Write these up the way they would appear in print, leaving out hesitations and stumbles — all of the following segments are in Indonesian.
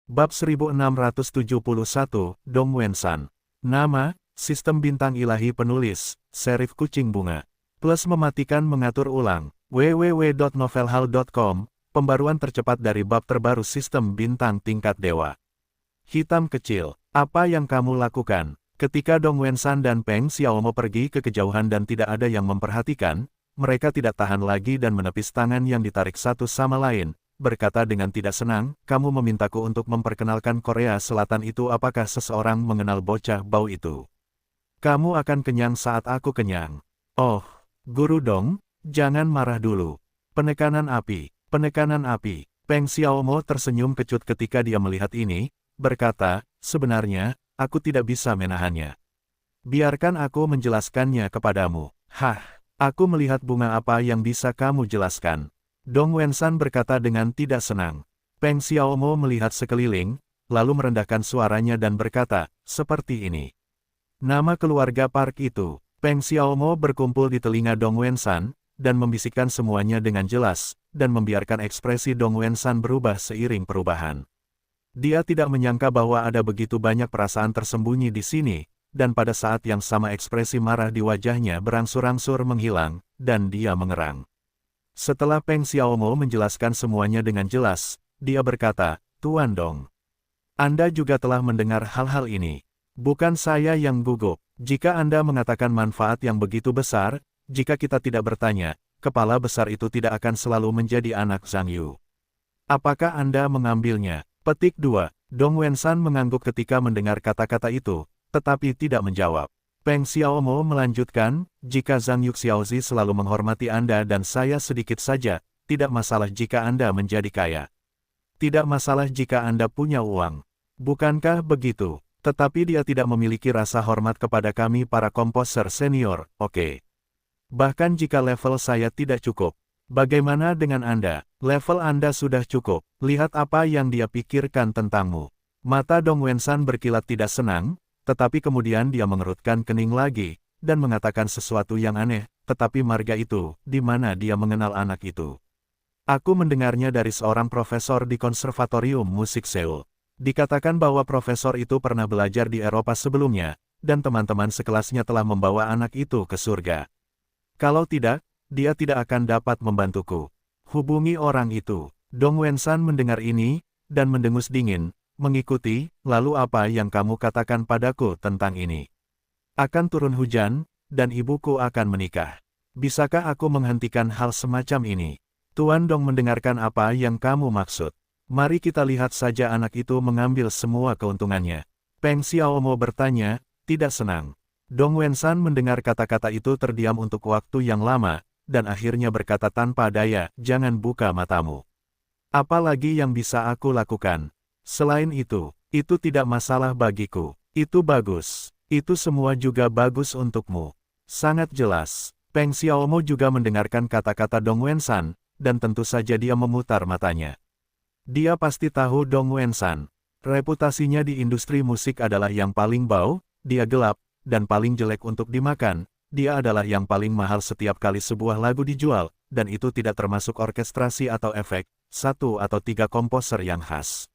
Bab 1671, Dong Wensan. Nama, Sistem Bintang Ilahi Penulis, Serif Kucing Bunga. Plus mematikan mengatur ulang, www.novelhall.com, pembaruan tercepat dari bab terbaru Sistem Bintang Tingkat Dewa. Hitam kecil, apa yang kamu lakukan? Ketika Dong Wensan dan Peng Xiaomo pergi ke kejauhan dan tidak ada yang memperhatikan, mereka tidak tahan lagi dan menepis tangan yang ditarik satu sama lain. Berkata dengan tidak senang, kamu memintaku untuk memperkenalkan Korea Selatan itu. Apakah seseorang mengenal bocah bau itu? Kamu akan kenyang saat aku kenyang. Oh, Guru Dong, jangan marah dulu. Penekanan api, penekanan api. Peng Xiaomo tersenyum kecut ketika dia melihat ini, berkata, sebenarnya, aku tidak bisa menahannya. Biarkan aku menjelaskannya kepadamu. Hah, aku melihat bunga apa yang bisa kamu jelaskan? Dong Wensan berkata dengan tidak senang. Peng Xiaomo melihat sekeliling, lalu merendahkan suaranya dan berkata, seperti ini. Nama keluarga Park itu. Peng Xiaomo berkumpul di telinga Dong Wensan, dan membisikkan semuanya dengan jelas, dan membiarkan ekspresi Dong Wensan berubah seiring perubahan. Dia tidak menyangka bahwa ada begitu banyak perasaan tersembunyi di sini, dan pada saat yang sama ekspresi marah di wajahnya berangsur-angsur menghilang, dan dia mengerang. Setelah Peng Xiaomo menjelaskan semuanya dengan jelas, dia berkata, Tuan Dong. Anda juga telah mendengar hal-hal ini. Bukan saya yang gugup. Jika Anda mengatakan manfaat yang begitu besar, jika kita tidak bertanya, kepala besar itu tidak akan selalu menjadi anak Zhang Yu. Apakah Anda mengambilnya? Petik 2. Dong Wensan mengangguk ketika mendengar kata-kata itu, tetapi tidak menjawab. Peng Xiaomo melanjutkan, jika Zhang Yu Xiaozi selalu menghormati Anda dan saya sedikit saja, tidak masalah jika Anda menjadi kaya. Tidak masalah jika Anda punya uang. Bukankah begitu? Tetapi dia tidak memiliki rasa hormat kepada kami para komposer senior, oke. Bahkan jika level saya tidak cukup. Bagaimana dengan Anda? Level Anda sudah cukup. Lihat apa yang dia pikirkan tentangmu. Mata Dong Wensan berkilat tidak senang, tetapi kemudian dia mengerutkan kening lagi, dan mengatakan sesuatu yang aneh, tetapi marga itu, di mana dia mengenal anak itu? Aku mendengarnya dari seorang profesor di Konservatorium Musik Seoul. Dikatakan bahwa profesor itu pernah belajar di Eropa sebelumnya, dan teman-teman sekelasnya telah membawa anak itu ke surga. Kalau tidak, dia tidak akan dapat membantuku. Hubungi orang itu. Dong Wensan mendengar ini, dan mendengus dingin, mengikuti, lalu apa yang kamu katakan padaku tentang ini? Akan turun hujan, dan ibuku akan menikah. Bisakah aku menghentikan hal semacam ini? Tuan Dong mendengarkan apa yang kamu maksud. Mari kita lihat saja anak itu mengambil semua keuntungannya. Peng Xiaomo bertanya, tidak senang. Dong Wensan mendengar kata-kata itu terdiam untuk waktu yang lama, dan akhirnya berkata tanpa daya, jangan buka matamu. Apa lagi yang bisa aku lakukan? Selain itu tidak masalah bagiku. Itu bagus. Itu semua juga bagus untukmu. Sangat jelas. Peng Xiaomo juga mendengarkan kata-kata Dong Wensan, dan tentu saja dia memutar matanya. Dia pasti tahu Dong Wensan. Reputasinya di industri musik adalah yang paling bau, dia gelap, dan paling jelek untuk dimakan. Dia adalah yang paling mahal setiap kali sebuah lagu dijual, dan itu tidak termasuk orkestrasi atau efek, 1 atau 3 komposer yang khas.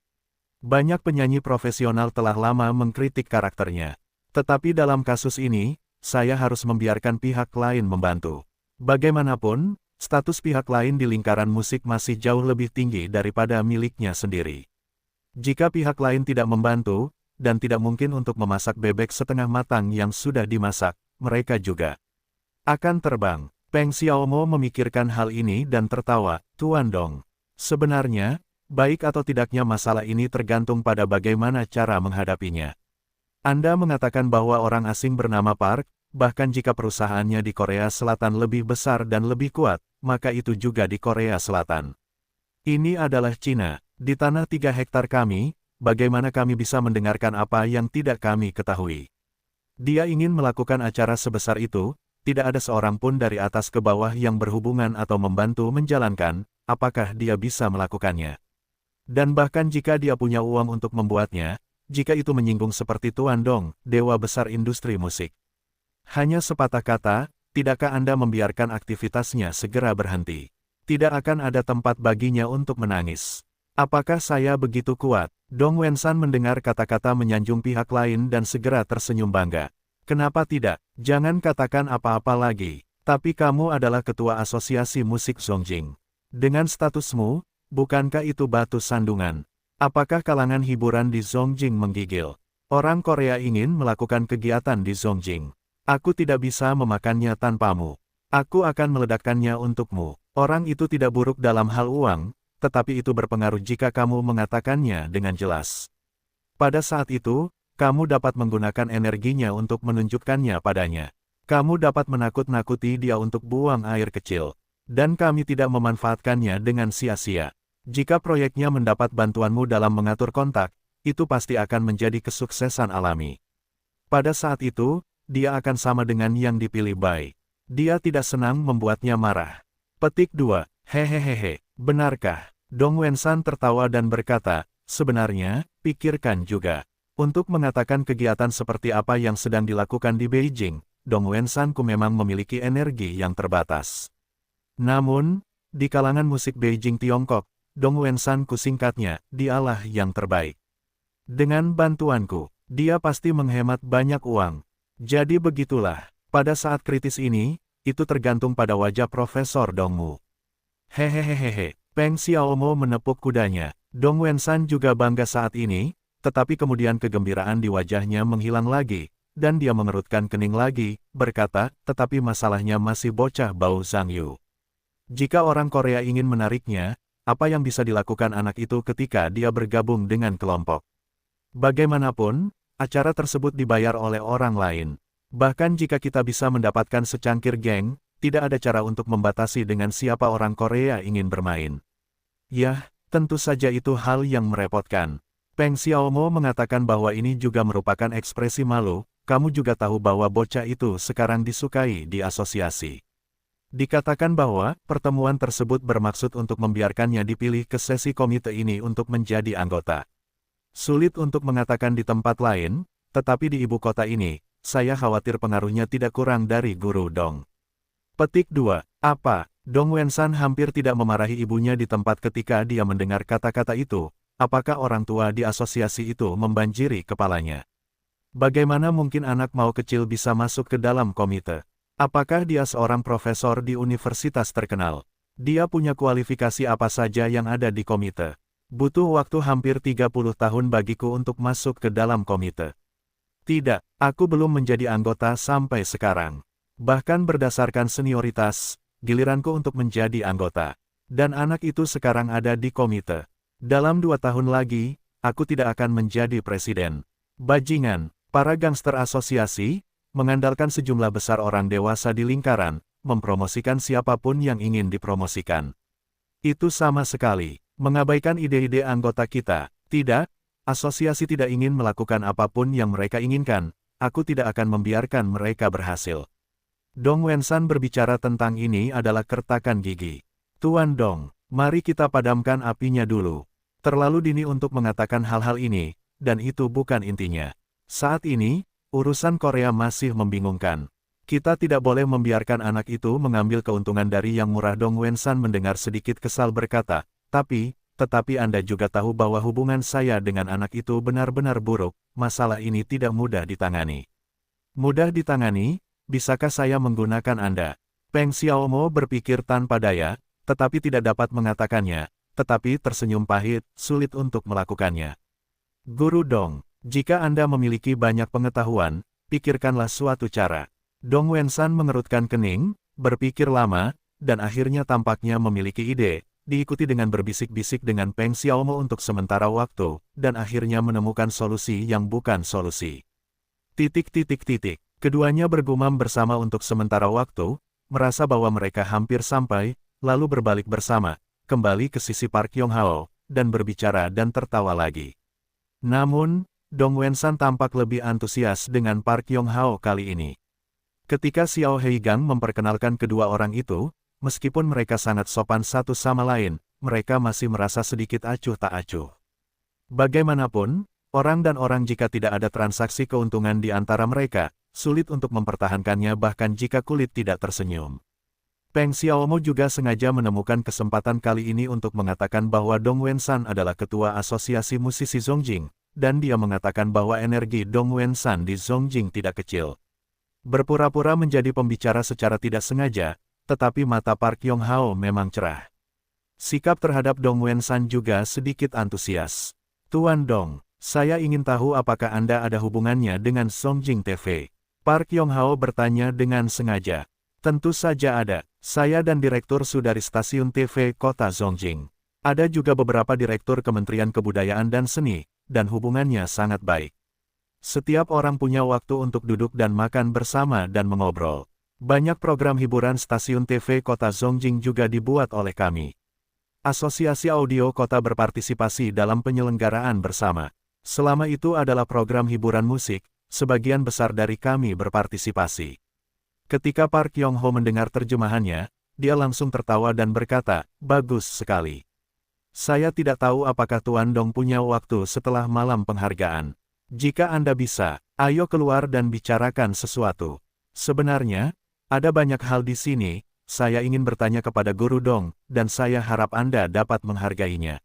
Banyak penyanyi profesional telah lama mengkritik karakternya. Tetapi dalam kasus ini, saya harus membiarkan pihak lain membantu. Bagaimanapun, status pihak lain di lingkaran musik masih jauh lebih tinggi daripada miliknya sendiri. Jika pihak lain tidak membantu, dan tidak mungkin untuk memasak bebek setengah matang yang sudah dimasak, mereka juga akan terbang. Peng Xiaomo memikirkan hal ini dan tertawa, Tuan Dong. Sebenarnya, baik atau tidaknya masalah ini tergantung pada bagaimana cara menghadapinya. Anda mengatakan bahwa orang asing bernama Park, bahkan jika perusahaannya di Korea Selatan lebih besar dan lebih kuat, maka itu juga di Korea Selatan. Ini adalah Cina. Di tanah 3 hektar kami, bagaimana kami bisa mendengarkan apa yang tidak kami ketahui? Dia ingin melakukan acara sebesar itu, tidak ada seorang pun dari atas ke bawah yang berhubungan atau membantu menjalankan, apakah dia bisa melakukannya? Dan bahkan jika dia punya uang untuk membuatnya, jika itu menyinggung seperti Tuan Dong, dewa besar industri musik. Hanya sepatah kata, tidakkah Anda membiarkan aktivitasnya segera berhenti? Tidak akan ada tempat baginya untuk menangis. Apakah saya begitu kuat? Dong Wensan mendengar kata-kata menyanjung pihak lain dan segera tersenyum bangga. Kenapa tidak? Jangan katakan apa-apa lagi. Tapi kamu adalah ketua asosiasi musik Zongjing. Dengan statusmu, bukankah itu batu sandungan? Apakah kalangan hiburan di Zongjing menggigil? Orang Korea ingin melakukan kegiatan di Zongjing. Aku tidak bisa memakannya tanpamu. Aku akan meledakkannya untukmu. Orang itu tidak buruk dalam hal uang, tetapi itu berpengaruh jika kamu mengatakannya dengan jelas. Pada saat itu, kamu dapat menggunakan energinya untuk menunjukkannya padanya. Kamu dapat menakut-nakuti dia untuk buang air kecil. Dan kami tidak memanfaatkannya dengan sia-sia. Jika proyeknya mendapat bantuanmu dalam mengatur kontak, itu pasti akan menjadi kesuksesan alami. Pada saat itu, dia akan sama dengan yang dipilih Bai. Dia tidak senang membuatnya marah. Petik 2. Hehehehe, benarkah? Dong Wensan tertawa dan berkata, sebenarnya, pikirkan juga. Untuk mengatakan kegiatan seperti apa yang sedang dilakukan di Beijing, Dong Wensan-ku memang memiliki energi yang terbatas. Namun, di kalangan musik Beijing Tiongkok, Dong Wensan-ku singkatnya, dialah yang terbaik. Dengan bantuanku, dia pasti menghemat banyak uang. Jadi begitulah, pada saat kritis ini, itu tergantung pada wajah Profesor Dongmu. Hehehehehe. Peng Xiaomo menepuk kudanya. Dong Wensan juga bangga saat ini, tetapi kemudian kegembiraan di wajahnya menghilang lagi, dan dia mengerutkan kening lagi, berkata, tetapi masalahnya masih bocah bau Zhang Yu. Jika orang Korea ingin menariknya, apa yang bisa dilakukan anak itu ketika dia bergabung dengan kelompok? Bagaimanapun, acara tersebut dibayar oleh orang lain. Bahkan jika kita bisa mendapatkan secangkir geng, tidak ada cara untuk membatasi dengan siapa orang Korea ingin bermain. Yah, tentu saja itu hal yang merepotkan. Peng Xiaomo mengatakan bahwa ini juga merupakan ekspresi malu, kamu juga tahu bahwa bocah itu sekarang disukai di asosiasi. Dikatakan bahwa pertemuan tersebut bermaksud untuk membiarkannya dipilih ke sesi komite ini untuk menjadi anggota. Sulit untuk mengatakan di tempat lain, tetapi di ibu kota ini, saya khawatir pengaruhnya tidak kurang dari Guru Dong. Petik 2. Apa? Dong Wensan hampir tidak memarahi ibunya di tempat ketika dia mendengar kata-kata itu. Apakah orang tua di asosiasi itu membanjiri kepalanya? Bagaimana mungkin anak mau kecil bisa masuk ke dalam komite? Apakah dia seorang profesor di universitas terkenal? Dia punya kualifikasi apa saja yang ada di komite? Butuh waktu hampir 30 tahun bagiku untuk masuk ke dalam komite. Tidak, aku belum menjadi anggota sampai sekarang. Bahkan berdasarkan senioritas, giliranku untuk menjadi anggota. Dan anak itu sekarang ada di komite. Dalam 2 tahun lagi, aku tidak akan menjadi presiden. Bajingan, para gangster asosiasi, mengandalkan sejumlah besar orang dewasa di lingkaran, mempromosikan siapapun yang ingin dipromosikan. Itu sama sekali, mengabaikan ide-ide anggota kita. Tidak, asosiasi tidak ingin melakukan apapun yang mereka inginkan, aku tidak akan membiarkan mereka berhasil. Dong Wensan berbicara tentang ini adalah kertakan gigi. Tuan Dong, mari kita padamkan apinya dulu. Terlalu dini untuk mengatakan hal-hal ini, dan itu bukan intinya. Saat ini, urusan Korea masih membingungkan. Kita tidak boleh membiarkan anak itu mengambil keuntungan dari yang murah. Dong Wensan mendengar sedikit kesal berkata, tetapi Anda juga tahu bahwa hubungan saya dengan anak itu benar-benar buruk, masalah ini tidak mudah ditangani. Mudah ditangani? Bisakah saya menggunakan Anda? Peng Xiaomo berpikir tanpa daya, tetapi tidak dapat mengatakannya, tetapi tersenyum pahit, sulit untuk melakukannya. Guru Dong, jika Anda memiliki banyak pengetahuan, pikirkanlah suatu cara. Dong Wensan mengerutkan kening, berpikir lama, dan akhirnya tampaknya memiliki ide, diikuti dengan berbisik-bisik dengan Peng Xiaomo untuk sementara waktu, dan akhirnya menemukan solusi yang bukan solusi. Keduanya bergumam bersama untuk sementara waktu, merasa bahwa mereka hampir sampai, lalu berbalik bersama, kembali ke sisi Park Yong-hao, dan berbicara dan tertawa lagi. Namun, Dong Wensan tampak lebih antusias dengan Park Yong-hao kali ini. Ketika Xiao Heigang memperkenalkan kedua orang itu, meskipun mereka sangat sopan satu sama lain, mereka masih merasa sedikit acuh tak acuh. Bagaimanapun, orang dan orang jika tidak ada transaksi keuntungan di antara mereka, sulit untuk mempertahankannya bahkan jika kulit tidak tersenyum. Peng Xiaomo juga sengaja menemukan kesempatan kali ini untuk mengatakan bahwa Dong Wensan adalah ketua asosiasi musisi Zongjing, dan dia mengatakan bahwa energi Dong Wensan di Zongjing tidak kecil. Berpura-pura menjadi pembicara secara tidak sengaja, tetapi mata Park Yong-hao memang cerah. Sikap terhadap Dong Wensan juga sedikit antusias. Tuan Dong, saya ingin tahu apakah Anda ada hubungannya dengan Zongjing TV. Park Yong-hao bertanya dengan sengaja. Tentu saja ada. Saya dan direktur dari stasiun TV kota Zongjing. Ada juga beberapa direktur Kementerian Kebudayaan dan Seni, dan hubungannya sangat baik. Setiap orang punya waktu untuk duduk dan makan bersama dan mengobrol. Banyak program hiburan stasiun TV kota Zongjing juga dibuat oleh kami. Asosiasi Audio Kota berpartisipasi dalam penyelenggaraan bersama. Selama itu adalah program hiburan musik, sebagian besar dari kami berpartisipasi. Ketika Park Yong-ho mendengar terjemahannya, dia langsung tertawa dan berkata, "Bagus sekali. Saya tidak tahu apakah Tuan Dong punya waktu setelah malam penghargaan. Jika Anda bisa, ayo keluar dan bicarakan sesuatu. Sebenarnya, ada banyak hal di sini, saya ingin bertanya kepada Guru Dong, dan saya harap Anda dapat menghargainya."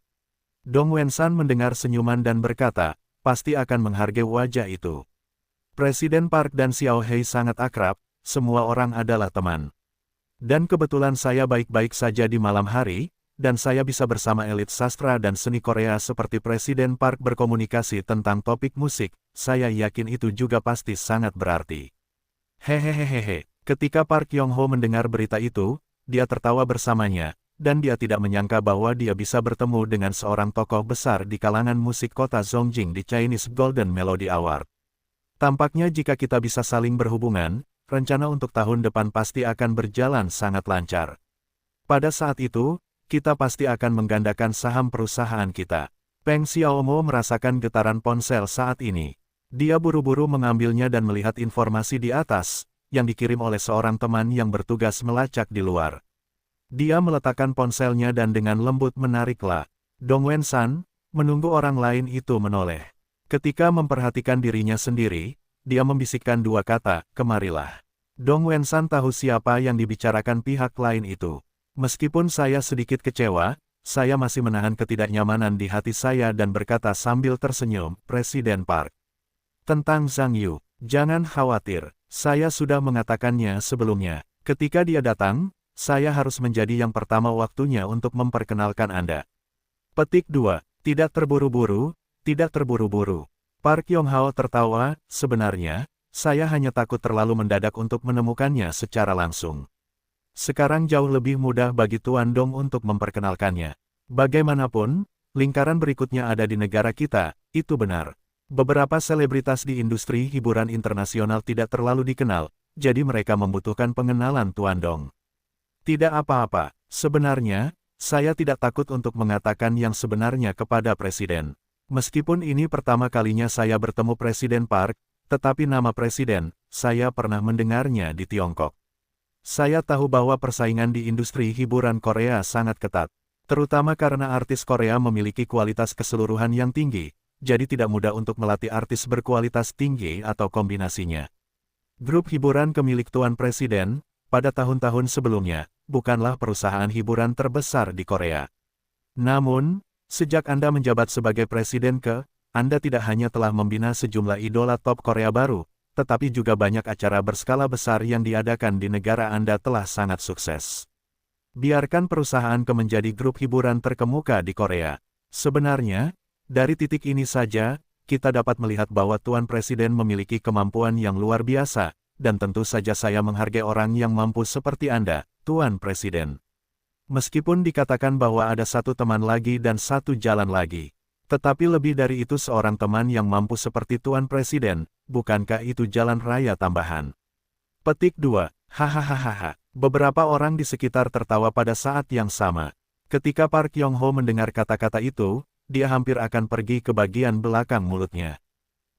Dong Wensan mendengar senyuman dan berkata, "Pasti akan menghargai wajah itu." Presiden Park dan Xiao Hei sangat akrab, semua orang adalah teman. Dan kebetulan saya baik-baik saja di malam hari, dan saya bisa bersama elit sastra dan seni Korea seperti Presiden Park berkomunikasi tentang topik musik, saya yakin itu juga pasti sangat berarti. Hehehehe, ketika Park Yong-ho mendengar berita itu, dia tertawa bersamanya, dan dia tidak menyangka bahwa dia bisa bertemu dengan seorang tokoh besar di kalangan musik kota Zongjing di Chinese Golden Melody Award. Tampaknya jika kita bisa saling berhubungan, rencana untuk tahun depan pasti akan berjalan sangat lancar. Pada saat itu, kita pasti akan menggandakan saham perusahaan kita. Peng Xiaomo merasakan getaran ponsel saat ini. Dia buru-buru mengambilnya dan melihat informasi di atas, yang dikirim oleh seorang teman yang bertugas melacak di luar. Dia meletakkan ponselnya dan dengan lembut menariklah. Dong Wensan, menunggu orang lain itu menoleh. Ketika memperhatikan dirinya sendiri, dia membisikkan dua kata, "Kemarilah." Dong Wensan tahu siapa yang dibicarakan pihak lain itu. Meskipun saya sedikit kecewa, saya masih menahan ketidaknyamanan di hati saya dan berkata sambil tersenyum, "Presiden Park. Tentang Zhang Yu, jangan khawatir, saya sudah mengatakannya sebelumnya. Ketika dia datang, saya harus menjadi yang pertama waktunya untuk memperkenalkan Anda." Petik 2. Tidak terburu-buru, tidak terburu-buru. Park Yong-hao tertawa, "Sebenarnya, saya hanya takut terlalu mendadak untuk menemukannya secara langsung. Sekarang jauh lebih mudah bagi Tuan Dong untuk memperkenalkannya. Bagaimanapun, lingkaran berikutnya ada di negara kita, itu benar. Beberapa selebritas di industri hiburan internasional tidak terlalu dikenal, jadi mereka membutuhkan pengenalan Tuan Dong." Tidak apa-apa, sebenarnya, saya tidak takut untuk mengatakan yang sebenarnya kepada Presiden. Meskipun ini pertama kalinya saya bertemu Presiden Park, tetapi nama Presiden, saya pernah mendengarnya di Tiongkok. Saya tahu bahwa persaingan di industri hiburan Korea sangat ketat, terutama karena artis Korea memiliki kualitas keseluruhan yang tinggi, jadi tidak mudah untuk melatih artis berkualitas tinggi atau kombinasinya. Grup hiburan kemilik Tuan Presiden, pada tahun-tahun sebelumnya, bukanlah perusahaan hiburan terbesar di Korea. Namun, sejak Anda menjabat sebagai Presiden Anda tidak hanya telah membina sejumlah idola top Korea baru, tetapi juga banyak acara berskala besar yang diadakan di negara Anda telah sangat sukses. Biarkan perusahaan menjadi grup hiburan terkemuka di Korea. Sebenarnya, dari titik ini saja, kita dapat melihat bahwa Tuan Presiden memiliki kemampuan yang luar biasa, dan tentu saja saya menghargai orang yang mampu seperti Anda, Tuan Presiden. Meskipun dikatakan bahwa ada satu teman lagi dan satu jalan lagi. Tetapi lebih dari itu seorang teman yang mampu seperti Tuan Presiden, bukankah itu jalan raya tambahan? Petik 2. Hahaha. Beberapa orang di sekitar tertawa pada saat yang sama. Ketika Park Yong-ho mendengar kata-kata itu, dia hampir akan pergi ke bagian belakang mulutnya.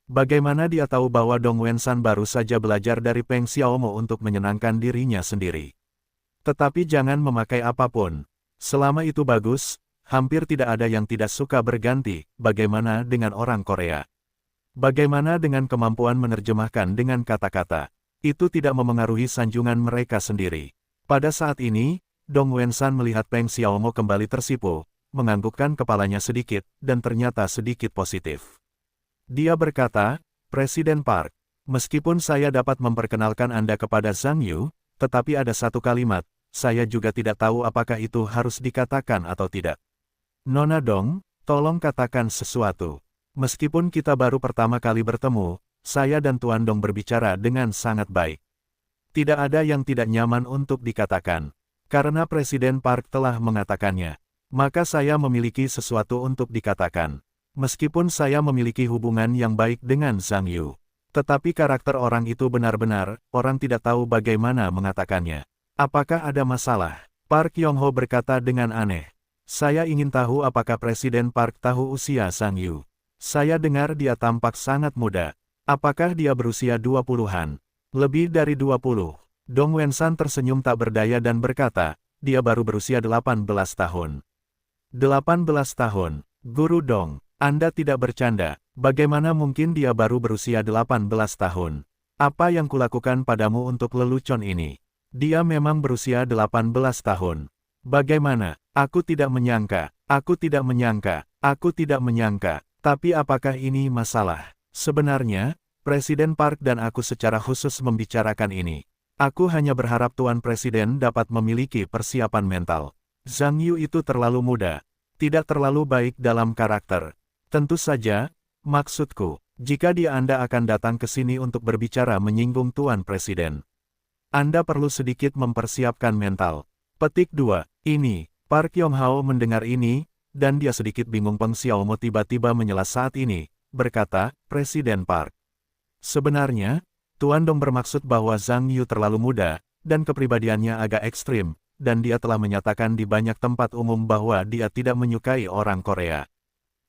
Bagaimana dia tahu bahwa Dong Wensan baru saja belajar dari Peng Xiaomo untuk menyenangkan dirinya sendiri? Tetapi jangan memakai apapun. Selama itu bagus, hampir tidak ada yang tidak suka berganti. Bagaimana dengan orang Korea? Bagaimana dengan kemampuan menerjemahkan dengan kata-kata? Itu tidak memengaruhi sanjungan mereka sendiri. Pada saat ini, Dong Wensan melihat Peng Xiaomo kembali tersipu, menganggukkan kepalanya sedikit, dan ternyata sedikit positif. Dia berkata, Presiden Park, meskipun saya dapat memperkenalkan Anda kepada Zhang Yu, tetapi ada satu kalimat, saya juga tidak tahu apakah itu harus dikatakan atau tidak. Nona Dong, tolong katakan sesuatu. Meskipun kita baru pertama kali bertemu, saya dan Tuan Dong berbicara dengan sangat baik. Tidak ada yang tidak nyaman untuk dikatakan. Karena Presiden Park telah mengatakannya, maka saya memiliki sesuatu untuk dikatakan. Meskipun saya memiliki hubungan yang baik dengan Zhang Yu. Tetapi karakter orang itu benar-benar, orang tidak tahu bagaimana mengatakannya. Apakah ada masalah? Park Yong-ho berkata dengan aneh. Saya ingin tahu apakah Presiden Park tahu usia Zhang Yu. Saya dengar dia tampak sangat muda. Apakah dia berusia 20-an? Lebih dari 20. Dong Wensan tersenyum tak berdaya dan berkata, dia baru berusia 18 tahun. 18 tahun. Guru Dong, Anda tidak bercanda. Bagaimana mungkin dia baru berusia 18 tahun? Apa yang kulakukan padamu untuk lelucon ini? Dia memang berusia 18 tahun. Bagaimana? Aku tidak menyangka. Aku tidak menyangka. Aku tidak menyangka. Tapi apakah ini masalah? Sebenarnya, Presiden Park dan aku secara khusus membicarakan ini. Aku hanya berharap Tuan Presiden dapat memiliki persiapan mental. Zhang Yu itu terlalu muda. Tidak terlalu baik dalam karakter. Tentu saja, maksudku, jika Anda akan datang ke sini untuk berbicara menyinggung Tuan Presiden, Anda perlu sedikit mempersiapkan mental. Petik 2. Ini, Park Yong-ho mendengar ini, dan dia sedikit bingung. Peng Xiaomo tiba-tiba menyela saat ini, berkata, Presiden Park. Sebenarnya, Tuan Dong bermaksud bahwa Zhang Yu terlalu muda, dan kepribadiannya agak ekstrim, dan dia telah menyatakan di banyak tempat umum bahwa dia tidak menyukai orang Korea.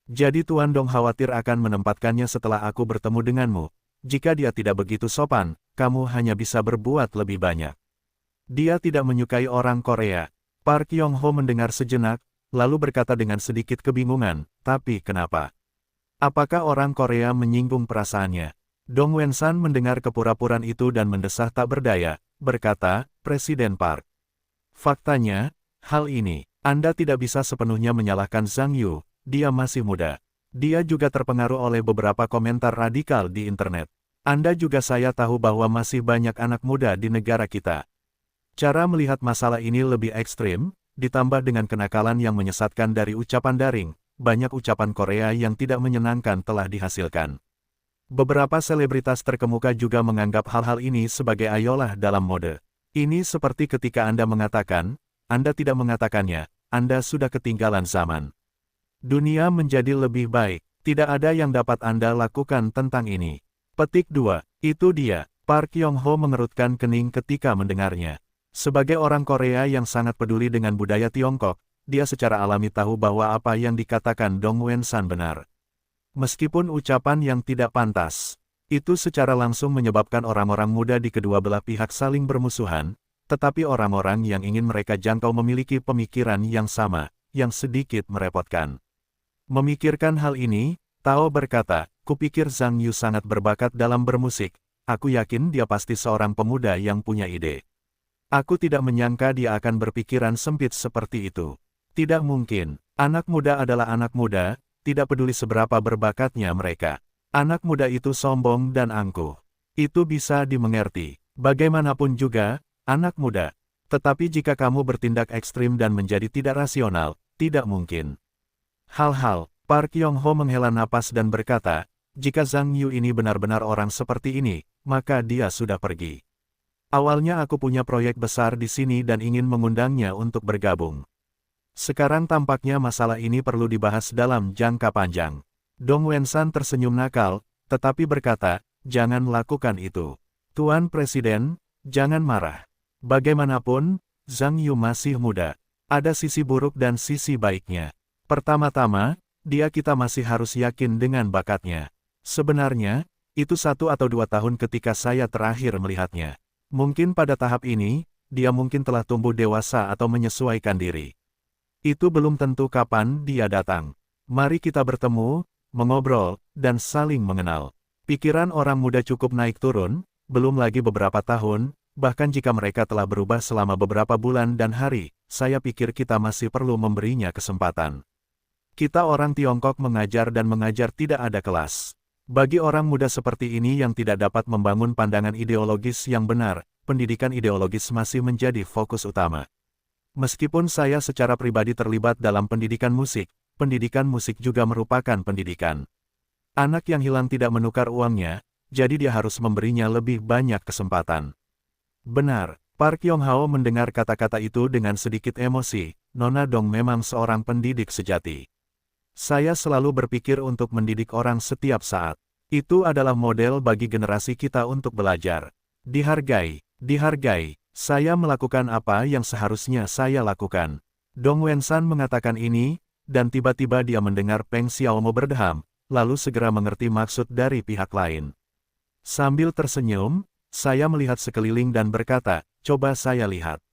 Jadi Tuan Dong khawatir akan menempatkannya setelah aku bertemu denganmu. Jika dia tidak begitu sopan, kamu hanya bisa berbuat lebih banyak. Dia tidak menyukai orang Korea. Park Yong-ho mendengar sejenak, lalu berkata dengan sedikit kebingungan, tapi kenapa? Apakah orang Korea menyinggung perasaannya? Dong Wensan mendengar kepura-puraan itu dan mendesah tak berdaya, berkata, Presiden Park. Faktanya, hal ini, Anda tidak bisa sepenuhnya menyalahkan Zhang Yu, dia masih muda. Dia juga terpengaruh oleh beberapa komentar radikal di internet. Anda juga saya tahu bahwa masih banyak anak muda di negara kita. Cara melihat masalah ini lebih ekstrim, ditambah dengan kenakalan yang menyesatkan dari ucapan daring, banyak ucapan Korea yang tidak menyenangkan telah dihasilkan. Beberapa selebritas terkemuka juga menganggap hal-hal ini sebagai ayolah dalam mode. Ini seperti ketika Anda mengatakan, Anda tidak mengatakannya, Anda sudah ketinggalan zaman. Dunia menjadi lebih baik, tidak ada yang dapat Anda lakukan tentang ini. Petik 2, itu dia, Park Yong-ho mengerutkan kening ketika mendengarnya. Sebagai orang Korea yang sangat peduli dengan budaya Tiongkok, dia secara alami tahu bahwa apa yang dikatakan Dong Wensan benar. Meskipun ucapan yang tidak pantas, itu secara langsung menyebabkan orang-orang muda di kedua belah pihak saling bermusuhan, tetapi orang-orang yang ingin mereka jangkau memiliki pemikiran yang sama, yang sedikit merepotkan. Memikirkan hal ini, Tao berkata, kupikir Zhang Yu sangat berbakat dalam bermusik, aku yakin dia pasti seorang pemuda yang punya ide. Aku tidak menyangka dia akan berpikiran sempit seperti itu. Tidak mungkin, anak muda adalah anak muda, tidak peduli seberapa berbakatnya mereka. Anak muda itu sombong dan angkuh. Itu bisa dimengerti. Bagaimanapun juga, anak muda. Tetapi jika kamu bertindak ekstrim dan menjadi tidak rasional, tidak mungkin. Park Yong-ho menghela napas dan berkata, jika Zhang Yu ini benar-benar orang seperti ini, maka dia sudah pergi. Awalnya aku punya proyek besar di sini dan ingin mengundangnya untuk bergabung. Sekarang tampaknya masalah ini perlu dibahas dalam jangka panjang. Dong Wensan tersenyum nakal, tetapi berkata, jangan lakukan itu. Tuan Presiden, jangan marah. Bagaimanapun, Zhang Yu masih muda. Ada sisi buruk dan sisi baiknya. Pertama-tama, kita masih harus yakin dengan bakatnya. Sebenarnya, itu 1 atau 2 tahun ketika saya terakhir melihatnya. Mungkin pada tahap ini, dia mungkin telah tumbuh dewasa atau menyesuaikan diri. Itu belum tentu kapan dia datang. Mari kita bertemu, mengobrol, dan saling mengenal. Pikiran orang muda cukup naik turun, belum lagi beberapa tahun, bahkan jika mereka telah berubah selama beberapa bulan dan hari, saya pikir kita masih perlu memberinya kesempatan. Kita orang Tiongkok mengajar dan mengajar tidak ada kelas. Bagi orang muda seperti ini yang tidak dapat membangun pandangan ideologis yang benar, pendidikan ideologis masih menjadi fokus utama. Meskipun saya secara pribadi terlibat dalam pendidikan musik juga merupakan pendidikan. Anak yang hilang tidak menukar uangnya, jadi dia harus memberinya lebih banyak kesempatan. Benar, Park Yong-hao mendengar kata-kata itu dengan sedikit emosi. Nona Dong memang seorang pendidik sejati. Saya selalu berpikir untuk mendidik orang setiap saat. Itu adalah model bagi generasi kita untuk belajar. Dihargai. Saya melakukan apa yang seharusnya saya lakukan. Dong Wensan mengatakan ini, dan tiba-tiba dia mendengar Peng Xiaomo berdeham, lalu segera mengerti maksud dari pihak lain. Sambil tersenyum, saya melihat sekeliling dan berkata, coba saya lihat.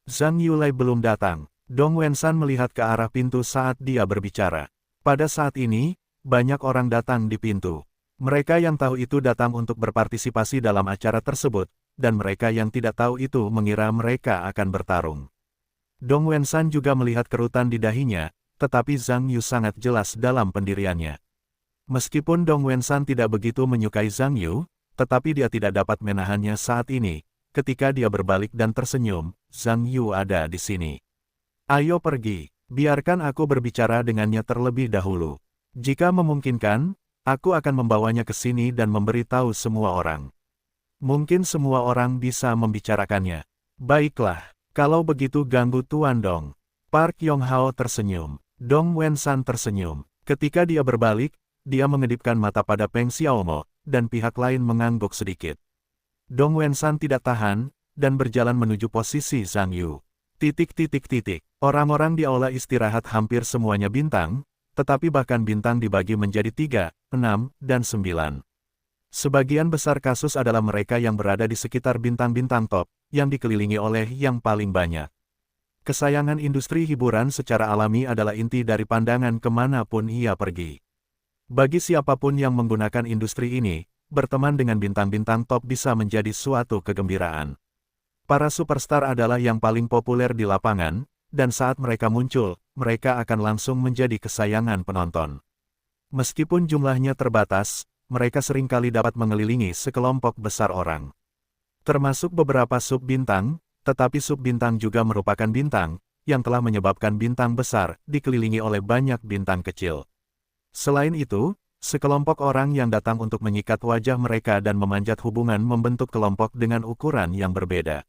Zhang Yulai belum datang. Dong Wensan melihat ke arah pintu saat dia berbicara. Pada saat ini, banyak orang datang di pintu. Mereka yang tahu itu datang untuk berpartisipasi dalam acara tersebut, dan mereka yang tidak tahu itu mengira mereka akan bertarung. Dong Wensan juga melihat kerutan di dahinya, tetapi Zhang Yu sangat jelas dalam pendiriannya. Meskipun Dong Wensan tidak begitu menyukai Zhang Yu, tetapi dia tidak dapat menahannya saat ini. Ketika dia berbalik dan tersenyum, Zhang Yu ada di sini. Ayo pergi. Biarkan aku berbicara dengannya terlebih dahulu. Jika memungkinkan, aku akan membawanya ke sini dan memberitahu semua orang. Mungkin semua orang bisa membicarakannya. Baiklah, kalau begitu ganggu Tuan Dong. Park Yong-hao tersenyum. Dong Wensan tersenyum. Ketika dia berbalik, dia mengedipkan mata pada Peng Xiaomo, dan pihak lain mengangguk sedikit. Dong Wensan tidak tahan, dan berjalan menuju posisi Zhang Yu. Orang-orang di aula istirahat hampir semuanya bintang, tetapi bahkan bintang dibagi menjadi 3, 6, dan 9. Sebagian besar kasus adalah mereka yang berada di sekitar bintang-bintang top, yang dikelilingi oleh yang paling banyak. Kesayangan industri hiburan secara alami adalah inti dari pandangan kemanapun ia pergi. Bagi siapapun yang menggunakan industri ini, berteman dengan bintang-bintang top bisa menjadi suatu kegembiraan. Para superstar adalah yang paling populer di lapangan, dan saat mereka muncul, mereka akan langsung menjadi kesayangan penonton. Meskipun jumlahnya terbatas, mereka seringkali dapat mengelilingi sekelompok besar orang. Termasuk beberapa sub-bintang, tetapi sub-bintang juga merupakan bintang, yang telah menyebabkan bintang besar dikelilingi oleh banyak bintang kecil. Selain itu, sekelompok orang yang datang untuk menyikat wajah mereka dan memanjat hubungan membentuk kelompok dengan ukuran yang berbeda.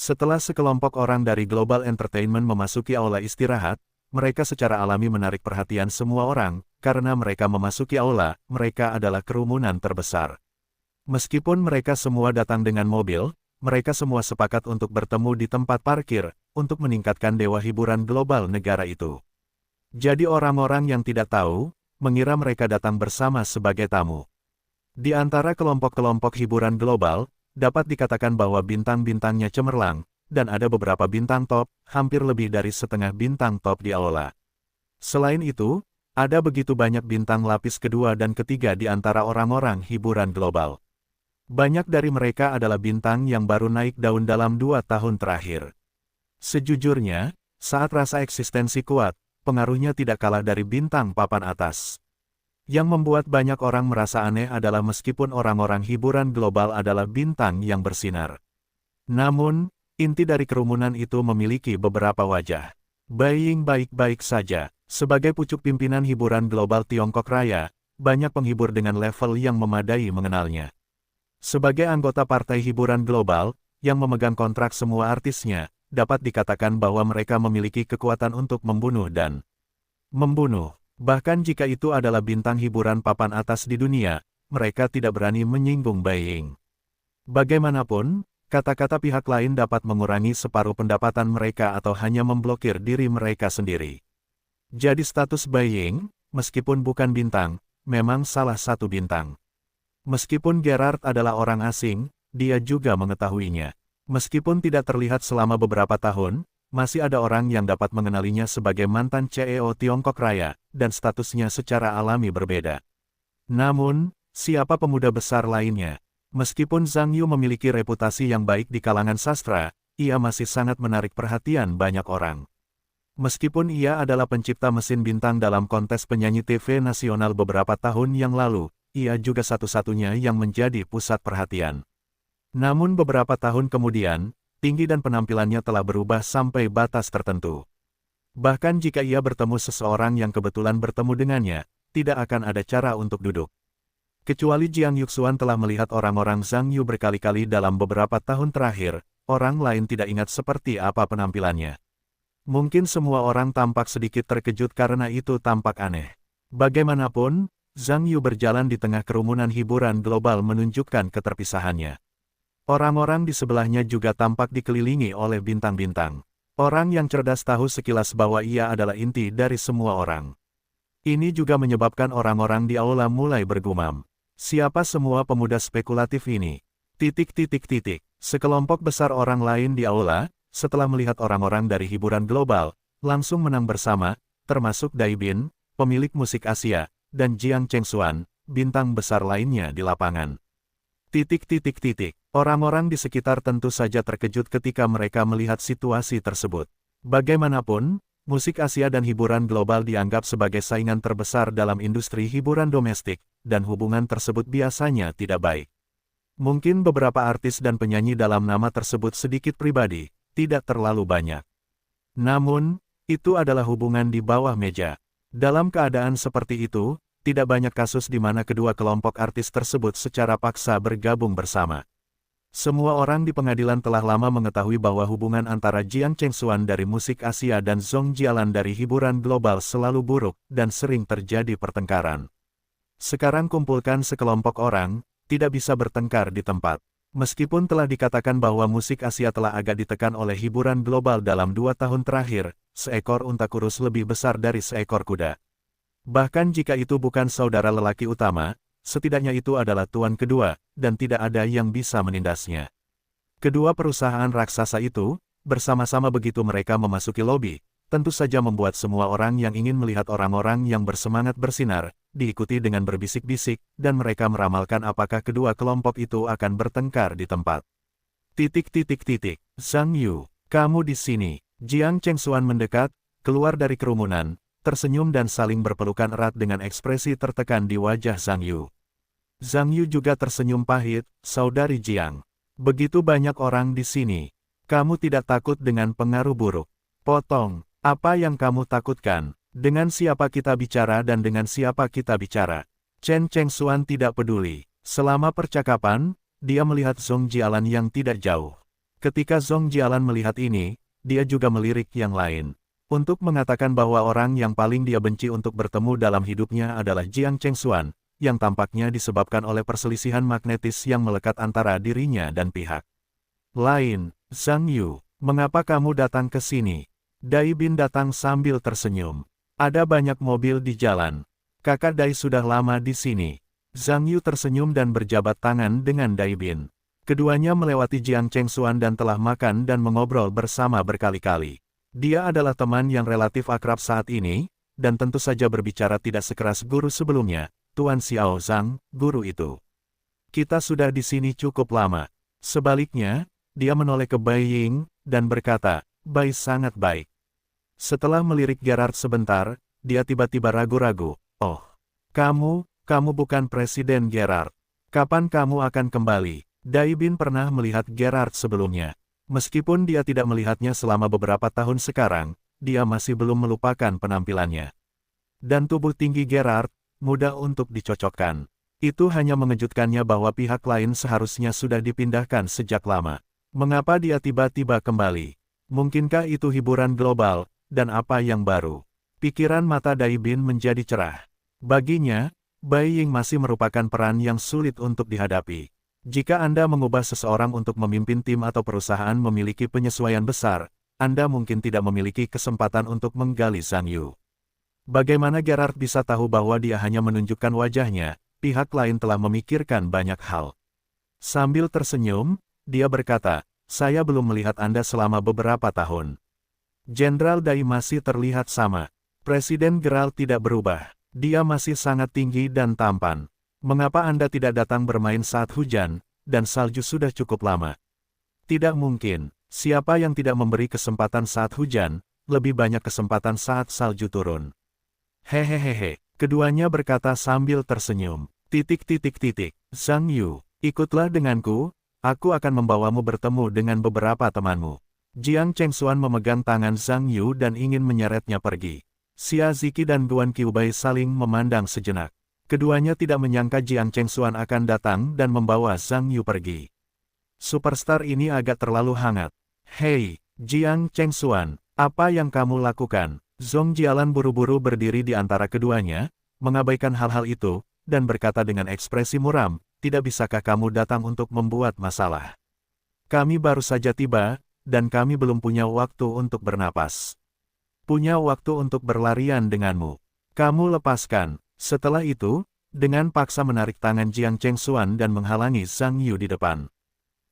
Setelah sekelompok orang dari Global Entertainment memasuki aula istirahat, mereka secara alami menarik perhatian semua orang, karena mereka memasuki aula, mereka adalah kerumunan terbesar. Meskipun mereka semua datang dengan mobil, mereka semua sepakat untuk bertemu di tempat parkir, untuk meningkatkan dewa hiburan global negara itu. Jadi orang-orang yang tidak tahu, mengira mereka datang bersama sebagai tamu. Di antara kelompok-kelompok hiburan global, dapat dikatakan bahwa bintang-bintangnya cemerlang, dan ada beberapa bintang top, hampir lebih dari setengah bintang top di aula. Selain itu, ada begitu banyak bintang lapis kedua dan ketiga di antara orang-orang hiburan global. Banyak dari mereka adalah bintang yang baru naik daun dalam 2 tahun terakhir. Sejujurnya, saat rasa eksistensi kuat, pengaruhnya tidak kalah dari bintang papan atas. Yang membuat banyak orang merasa aneh adalah meskipun orang-orang hiburan global adalah bintang yang bersinar. Namun, inti dari kerumunan itu memiliki beberapa wajah. Beiying baik-baik saja. Sebagai pucuk pimpinan hiburan global Tiongkok Raya, banyak penghibur dengan level yang memadai mengenalnya. Sebagai anggota partai hiburan global, yang memegang kontrak semua artisnya, dapat dikatakan bahwa mereka memiliki kekuatan untuk membunuh dan membunuh. Bahkan jika itu adalah bintang hiburan papan atas di dunia, mereka tidak berani menyinggung Beiying. Bagaimanapun, kata-kata pihak lain dapat mengurangi separuh pendapatan mereka atau hanya memblokir diri mereka sendiri. Jadi status Beiying, meskipun bukan bintang, memang salah satu bintang. Meskipun Gerard adalah orang asing, dia juga mengetahuinya. Meskipun tidak terlihat selama beberapa tahun, masih ada orang yang dapat mengenalinya sebagai mantan CEO Tiongkok Raya, dan statusnya secara alami berbeda. Namun, siapa pemuda besar lainnya? Meskipun Zhang Yu memiliki reputasi yang baik di kalangan sastra, ia masih sangat menarik perhatian banyak orang. Meskipun ia adalah pencipta mesin bintang dalam kontes penyanyi TV nasional beberapa tahun yang lalu, ia juga satu-satunya yang menjadi pusat perhatian. Namun beberapa tahun kemudian, tinggi dan penampilannya telah berubah sampai batas tertentu. Bahkan jika ia bertemu seseorang yang kebetulan bertemu dengannya, tidak akan ada cara untuk duduk. Kecuali Jiang Yuxuan telah melihat orang-orang Zhang Yu berkali-kali dalam beberapa tahun terakhir, orang lain tidak ingat seperti apa penampilannya. Mungkin semua orang tampak sedikit terkejut karena itu tampak aneh. Bagaimanapun, Zhang Yu berjalan di tengah kerumunan hiburan global menunjukkan keterpisahannya. Orang-orang di sebelahnya juga tampak dikelilingi oleh bintang-bintang. Orang yang cerdas tahu sekilas bahwa ia adalah inti dari semua orang. Ini juga menyebabkan orang-orang di aula mulai bergumam. Siapa semua pemuda spekulatif ini? Sekelompok besar orang lain di aula, setelah melihat orang-orang dari hiburan global, langsung menang bersama, termasuk Dai Bin, pemilik musik Asia, dan Jiang Chengxuan, bintang besar lainnya di lapangan. Orang-orang di sekitar tentu saja terkejut ketika mereka melihat situasi tersebut. Bagaimanapun, musik Asia dan hiburan global dianggap sebagai saingan terbesar dalam industri hiburan domestik, dan hubungan tersebut biasanya tidak baik. Mungkin beberapa artis dan penyanyi dalam nama tersebut sedikit pribadi, tidak terlalu banyak. Namun, itu adalah hubungan di bawah meja. Dalam keadaan seperti itu, tidak banyak kasus di mana kedua kelompok artis tersebut secara paksa bergabung bersama. Semua orang di pengadilan telah lama mengetahui bahwa hubungan antara Jiang Chengxuan dari musik Asia dan Zhong Jialan dari hiburan global selalu buruk dan sering terjadi pertengkaran. Sekarang kumpulkan sekelompok orang, tidak bisa bertengkar di tempat. Meskipun telah dikatakan bahwa musik Asia telah agak ditekan oleh hiburan global dalam 2 tahun terakhir, seekor unta kurus lebih besar dari seekor kuda. Bahkan jika itu bukan saudara lelaki utama, setidaknya itu adalah tuan kedua, dan tidak ada yang bisa menindasnya. Kedua perusahaan raksasa itu, bersama-sama begitu mereka memasuki lobi, tentu saja membuat semua orang yang ingin melihat orang-orang yang bersemangat bersinar, diikuti dengan berbisik-bisik, dan mereka meramalkan apakah kedua kelompok itu akan bertengkar di tempat. Zhang Yu, kamu di sini. Jiang Chengxuan mendekat, keluar dari kerumunan, tersenyum dan saling berpelukan erat dengan ekspresi tertekan di wajah Zhang Yu. Zhang Yu juga tersenyum pahit, saudari Jiang. Begitu banyak orang di sini. Kamu tidak takut dengan pengaruh buruk. Potong, apa yang kamu takutkan? Dengan siapa kita bicara dan dengan siapa kita bicara? Chen Chengxuan tidak peduli. Selama percakapan, dia melihat Zhong Jialan yang tidak jauh. Ketika Zhong Jialan melihat ini, dia juga melirik yang lain. Untuk mengatakan bahwa orang yang paling dia benci untuk bertemu dalam hidupnya adalah Jiang Chengxuan, yang tampaknya disebabkan oleh perselisihan magnetis yang melekat antara dirinya dan pihak lain. Zhang Yu, mengapa kamu datang ke sini? Dai Bin datang sambil tersenyum. Ada banyak mobil di jalan. Kakak Dai sudah lama di sini. Zhang Yu tersenyum dan berjabat tangan dengan Dai Bin. Keduanya melewati Jiang Chengxuan dan telah makan dan mengobrol bersama berkali-kali. Dia adalah teman yang relatif akrab saat ini, dan tentu saja berbicara tidak sekeras guru sebelumnya, Tuan Xiao Zhang, guru itu. Kita sudah di sini cukup lama. Sebaliknya, dia menoleh ke Bai Ying, dan berkata, Bai sangat baik. Setelah melirik Gerard sebentar, dia tiba-tiba ragu-ragu. Oh, kamu bukan Presiden Gerard. Kapan kamu akan kembali? Dai Bin pernah melihat Gerard sebelumnya. Meskipun dia tidak melihatnya selama beberapa tahun sekarang, dia masih belum melupakan penampilannya. Dan tubuh tinggi Gerard, mudah untuk dicocokkan. Itu hanya mengejutkannya bahwa pihak lain seharusnya sudah dipindahkan sejak lama. Mengapa dia tiba-tiba kembali? Mungkinkah itu hiburan global, dan apa yang baru? Pikiran mata Dai Bin menjadi cerah. Baginya, Bai Ying masih merupakan peran yang sulit untuk dihadapi. Jika Anda mengubah seseorang untuk memimpin tim atau perusahaan memiliki penyesuaian besar, Anda mungkin tidak memiliki kesempatan untuk menggali Zhang Yu. Bagaimana Gerard bisa tahu bahwa dia hanya menunjukkan wajahnya? Pihak lain telah memikirkan banyak hal. Sambil tersenyum, dia berkata, saya belum melihat Anda selama beberapa tahun. Jenderal Dai masih terlihat sama. Presiden Gerald tidak berubah. Dia masih sangat tinggi dan tampan. Mengapa Anda tidak datang bermain saat hujan? dan salju sudah cukup lama. Tidak mungkin, siapa yang tidak memberi kesempatan saat hujan, lebih banyak kesempatan saat salju turun. Hehehehe, keduanya berkata sambil tersenyum. Zhang Yu, ikutlah denganku, aku akan membawamu bertemu dengan beberapa temanmu. Jiang Chengxuan memegang tangan Zhang Yu dan ingin menyeretnya pergi. Xia Ziki dan Guan Qiubei saling memandang sejenak. Keduanya tidak menyangka Jiang Chengxuan akan datang dan membawa Zhang Yu pergi. Superstar ini agak terlalu hangat. Hei, Jiang Chengxuan, apa yang kamu lakukan? Zhong Jialan buru-buru berdiri di antara keduanya, mengabaikan hal-hal itu, dan berkata dengan ekspresi muram, tidak bisakah kamu datang untuk membuat masalah? Kami baru saja tiba, dan kami belum punya waktu untuk bernapas. Punya waktu untuk berlarian denganmu. Kamu lepaskan. Setelah itu, dengan paksa menarik tangan Jiang Chengxuan dan menghalangi Zhang Yu di depan.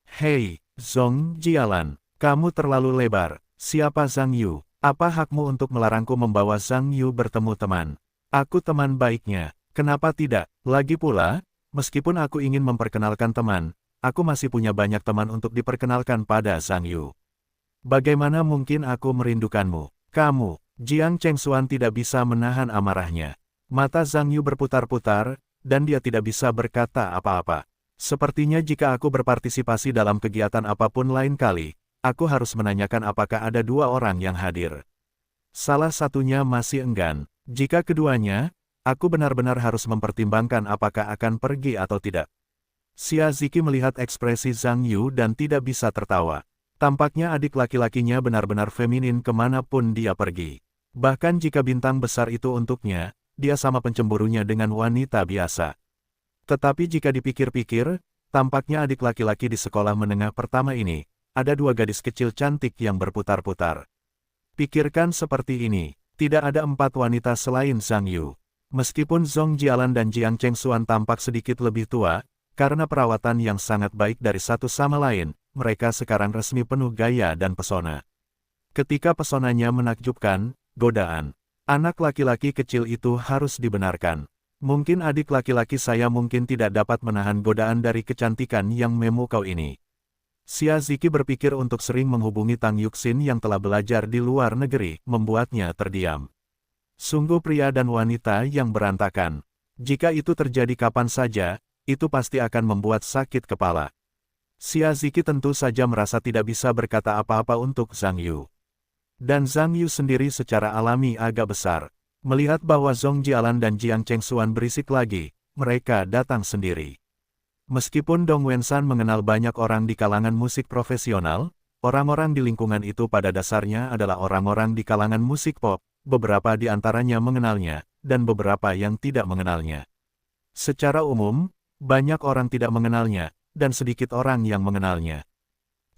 Hei, Zhong Jialan, kamu terlalu lebar. Siapa Zhang Yu? Apa hakmu untuk melarangku membawa Zhang Yu bertemu teman? Aku teman baiknya, kenapa tidak? Lagi pula, meskipun aku ingin memperkenalkan teman, aku masih punya banyak teman untuk diperkenalkan pada Zhang Yu. Bagaimana mungkin aku merindukanmu? Kamu, Jiang Chengxuan tidak bisa menahan amarahnya. Mata Zhang Yu berputar-putar, dan dia tidak bisa berkata apa-apa. Sepertinya jika aku berpartisipasi dalam kegiatan apapun lain kali, aku harus menanyakan apakah ada dua orang yang hadir. Salah satunya masih enggan. Jika keduanya, aku benar-benar harus mempertimbangkan apakah akan pergi atau tidak. Xia Ziki melihat ekspresi Zhang Yu dan tidak bisa tertawa. Tampaknya adik laki-lakinya benar-benar feminin kemanapun dia pergi. Bahkan jika bintang besar itu untuknya, dia sama pencemburunya dengan wanita biasa. Tetapi jika dipikir-pikir, tampaknya adik laki-laki di sekolah menengah pertama ini, ada dua gadis kecil cantik yang berputar-putar. Pikirkan seperti ini, tidak ada 4 wanita selain Zhang Yu. Meskipun Zhong Jialan dan Jiang Chengxuan tampak sedikit lebih tua, karena perawatan yang sangat baik dari satu sama lain, mereka sekarang resmi penuh gaya dan pesona. Ketika pesonanya menakjubkan, godaan anak laki-laki kecil itu harus dibenarkan. Mungkin adik laki-laki saya mungkin tidak dapat menahan godaan dari kecantikan yang memukau ini. Xia Ziki berpikir untuk sering menghubungi Tang Yuxin yang telah belajar di luar negeri, membuatnya terdiam. Sungguh pria dan wanita yang berantakan. Jika itu terjadi kapan saja, itu pasti akan membuat sakit kepala. Xia Ziki tentu saja merasa tidak bisa berkata apa-apa untuk Zhang Yu. Dan Zhang Yu sendiri secara alami agak besar. Melihat bahwa Zhong Jialan dan Jiang Chengxuan berisik lagi, mereka datang sendiri. Meskipun Dong Wensan mengenal banyak orang di kalangan musik profesional, orang-orang di lingkungan itu pada dasarnya adalah orang-orang di kalangan musik pop, beberapa di antaranya mengenalnya, dan beberapa yang tidak mengenalnya. Secara umum, banyak orang tidak mengenalnya, dan sedikit orang yang mengenalnya.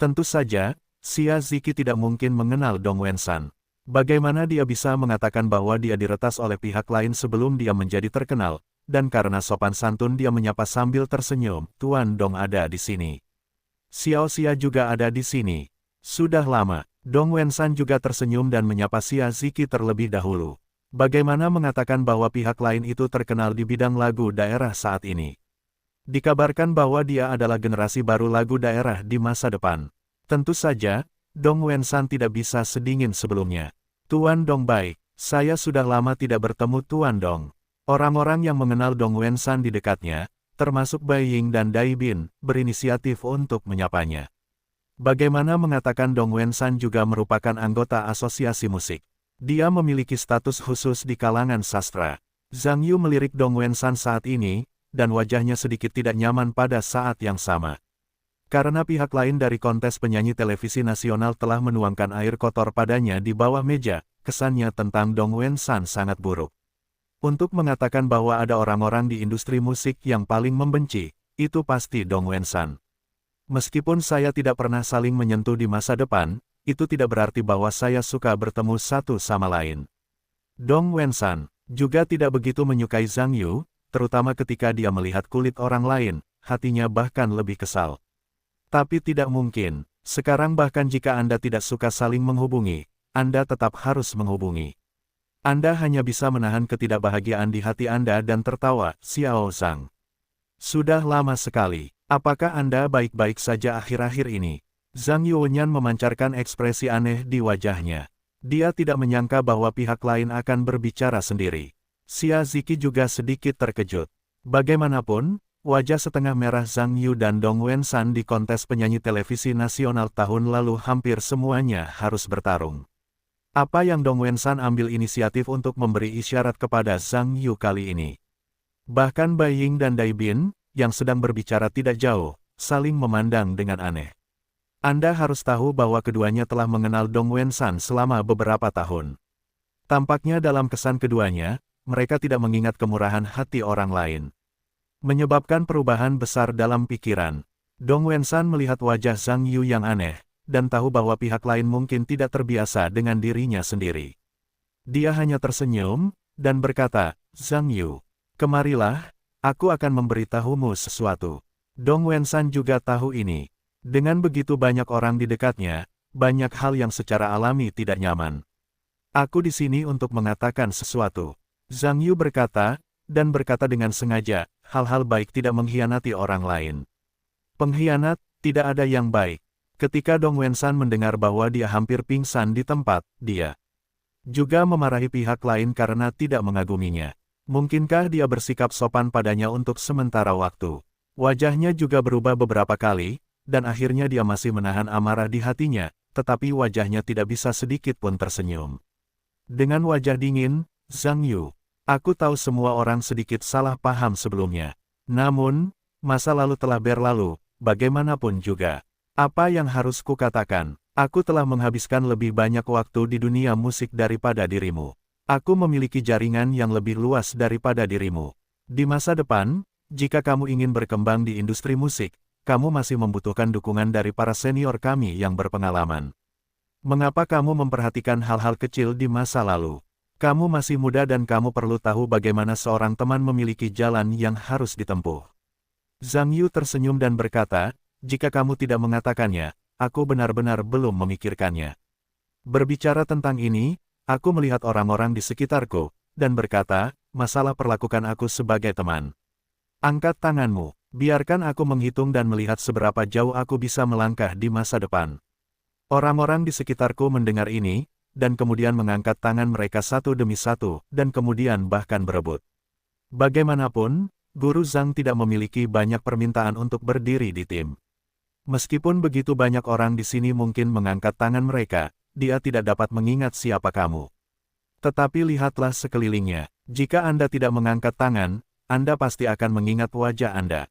Tentu saja, Xia Ziki tidak mungkin mengenal Dong Wensan. Bagaimana dia bisa mengatakan bahwa dia diretas oleh pihak lain sebelum dia menjadi terkenal, dan karena sopan santun dia menyapa sambil tersenyum, Tuan Dong ada di sini. Xiao Xia juga ada di sini. Sudah lama, Dong Wensan juga tersenyum dan menyapa Xia Ziki terlebih dahulu. Bagaimana mengatakan bahwa pihak lain itu terkenal di bidang lagu daerah saat ini? Dikabarkan bahwa dia adalah generasi baru lagu daerah di masa depan. Tentu saja, Dong Wensan tidak bisa sedingin sebelumnya. Tuan Dong baik, saya sudah lama tidak bertemu Tuan Dong. Orang-orang yang mengenal Dong Wensan di dekatnya, termasuk Bai Ying dan Dai Bin, berinisiatif untuk menyapanya. Bagaimana mengatakan Dong Wensan juga merupakan anggota asosiasi musik. Dia memiliki status khusus di kalangan sastra. Zhang Yu melirik Dong Wensan saat ini, dan wajahnya sedikit tidak nyaman pada saat yang sama. Karena pihak lain dari kontes penyanyi televisi nasional telah menuangkan air kotor padanya di bawah meja, kesannya tentang Dong Wensan sangat buruk. Untuk mengatakan bahwa ada orang-orang di industri musik yang paling membenci, itu pasti Dong Wensan. Meskipun saya tidak pernah saling menyentuh di masa depan, itu tidak berarti bahwa saya suka bertemu satu sama lain. Dong Wensan juga tidak begitu menyukai Zhang Yu, terutama ketika dia melihat kulit orang lain, hatinya bahkan lebih kesal. Tapi tidak mungkin, sekarang bahkan jika Anda tidak suka saling menghubungi, Anda tetap harus menghubungi. Anda hanya bisa menahan ketidakbahagiaan di hati Anda dan tertawa, Xiao Zhang. Sudah lama sekali, Apakah Anda baik-baik saja akhir-akhir ini? Zhang Yuanyan memancarkan ekspresi aneh di wajahnya. Dia tidak menyangka bahwa pihak lain akan berbicara sendiri. Xia Ziki juga sedikit terkejut. Bagaimanapun, wajah setengah merah Zhang Yu dan Dong Wensan di kontes penyanyi televisi nasional tahun lalu hampir semuanya harus bertarung. Apa yang Dong Wensan ambil inisiatif untuk memberi isyarat kepada Zhang Yu kali ini? Bahkan Bai Ying dan Dai Bin, yang sedang berbicara tidak jauh, saling memandang dengan aneh. Anda harus tahu bahwa keduanya telah mengenal Dong Wensan selama beberapa tahun. Tampaknya dalam kesan keduanya, mereka tidak mengingat kemurahan hati orang lain. Menyebabkan perubahan besar dalam pikiran. Dong Wensan melihat wajah Zhang Yu yang aneh, dan tahu bahwa pihak lain mungkin tidak terbiasa dengan dirinya sendiri. Dia hanya tersenyum, dan berkata, Zhang Yu, kemarilah, aku akan memberitahumu sesuatu. Dong Wensan juga tahu ini. Dengan begitu banyak orang di dekatnya, banyak hal yang secara alami tidak nyaman. Aku di sini untuk mengatakan sesuatu. Zhang Yu berkata, dan berkata dengan sengaja, hal-hal baik tidak mengkhianati orang lain. Pengkhianat, tidak ada yang baik. Ketika Dong Wensan mendengar bahwa dia hampir pingsan di tempat, dia juga memarahi pihak lain karena tidak mengaguminya. Mungkinkah dia bersikap sopan padanya untuk sementara waktu? Wajahnya juga berubah beberapa kali, dan akhirnya dia masih menahan amarah di hatinya, tetapi wajahnya tidak bisa sedikit pun tersenyum. Dengan wajah dingin, Zhang Yu, aku tahu semua orang sedikit salah paham sebelumnya. Namun, masa lalu telah berlalu, bagaimanapun juga. Apa yang harus kukatakan? Aku telah menghabiskan lebih banyak waktu di dunia musik daripada dirimu. Aku memiliki jaringan yang lebih luas daripada dirimu. Di masa depan, jika kamu ingin berkembang di industri musik, kamu masih membutuhkan dukungan dari para senior kami yang berpengalaman. Mengapa kamu memperhatikan hal-hal kecil di masa lalu? Kamu masih muda dan kamu perlu tahu bagaimana seorang teman memiliki jalan yang harus ditempuh. Zhang Yu tersenyum dan berkata, jika kamu tidak mengatakannya, aku benar-benar belum memikirkannya. Berbicara tentang ini, aku melihat orang-orang di sekitarku, dan berkata, masalah perlakukan aku sebagai teman. Angkat tanganmu. Biarkan aku menghitung dan melihat seberapa jauh aku bisa melangkah di masa depan. Orang-orang di sekitarku mendengar ini, dan kemudian mengangkat tangan mereka satu demi satu, dan kemudian bahkan berebut. Bagaimanapun, Guru Zhang tidak memiliki banyak permintaan untuk berdiri di tim. Meskipun begitu banyak orang di sini mungkin mengangkat tangan mereka, dia tidak dapat mengingat siapa kamu. Tetapi lihatlah sekelilingnya, jika Anda tidak mengangkat tangan, Anda pasti akan mengingat wajah Anda.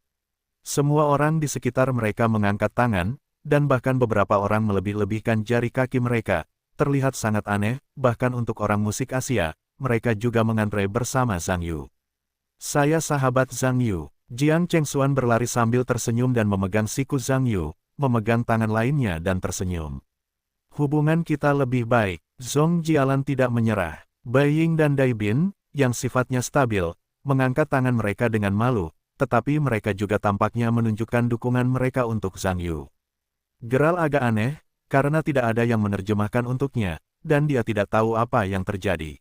Semua orang di sekitar mereka mengangkat tangan, dan bahkan beberapa orang melebih-lebihkan jari kaki mereka, terlihat sangat aneh, bahkan untuk orang musik Asia, mereka juga mengantre bersama Zhang Yu. Saya sahabat Zhang Yu. Jiang Chengxuan berlari sambil tersenyum dan memegang siku Zhang Yu, memegang tangan lainnya dan tersenyum. Hubungan kita lebih baik. Zhong Jialan tidak menyerah. Bai Ying dan Dai Bin, yang sifatnya stabil, mengangkat tangan mereka dengan malu, tetapi mereka juga tampaknya menunjukkan dukungan mereka untuk Zhang Yu. Gerald agak aneh, karena tidak ada yang menerjemahkan untuknya, dan dia tidak tahu apa yang terjadi.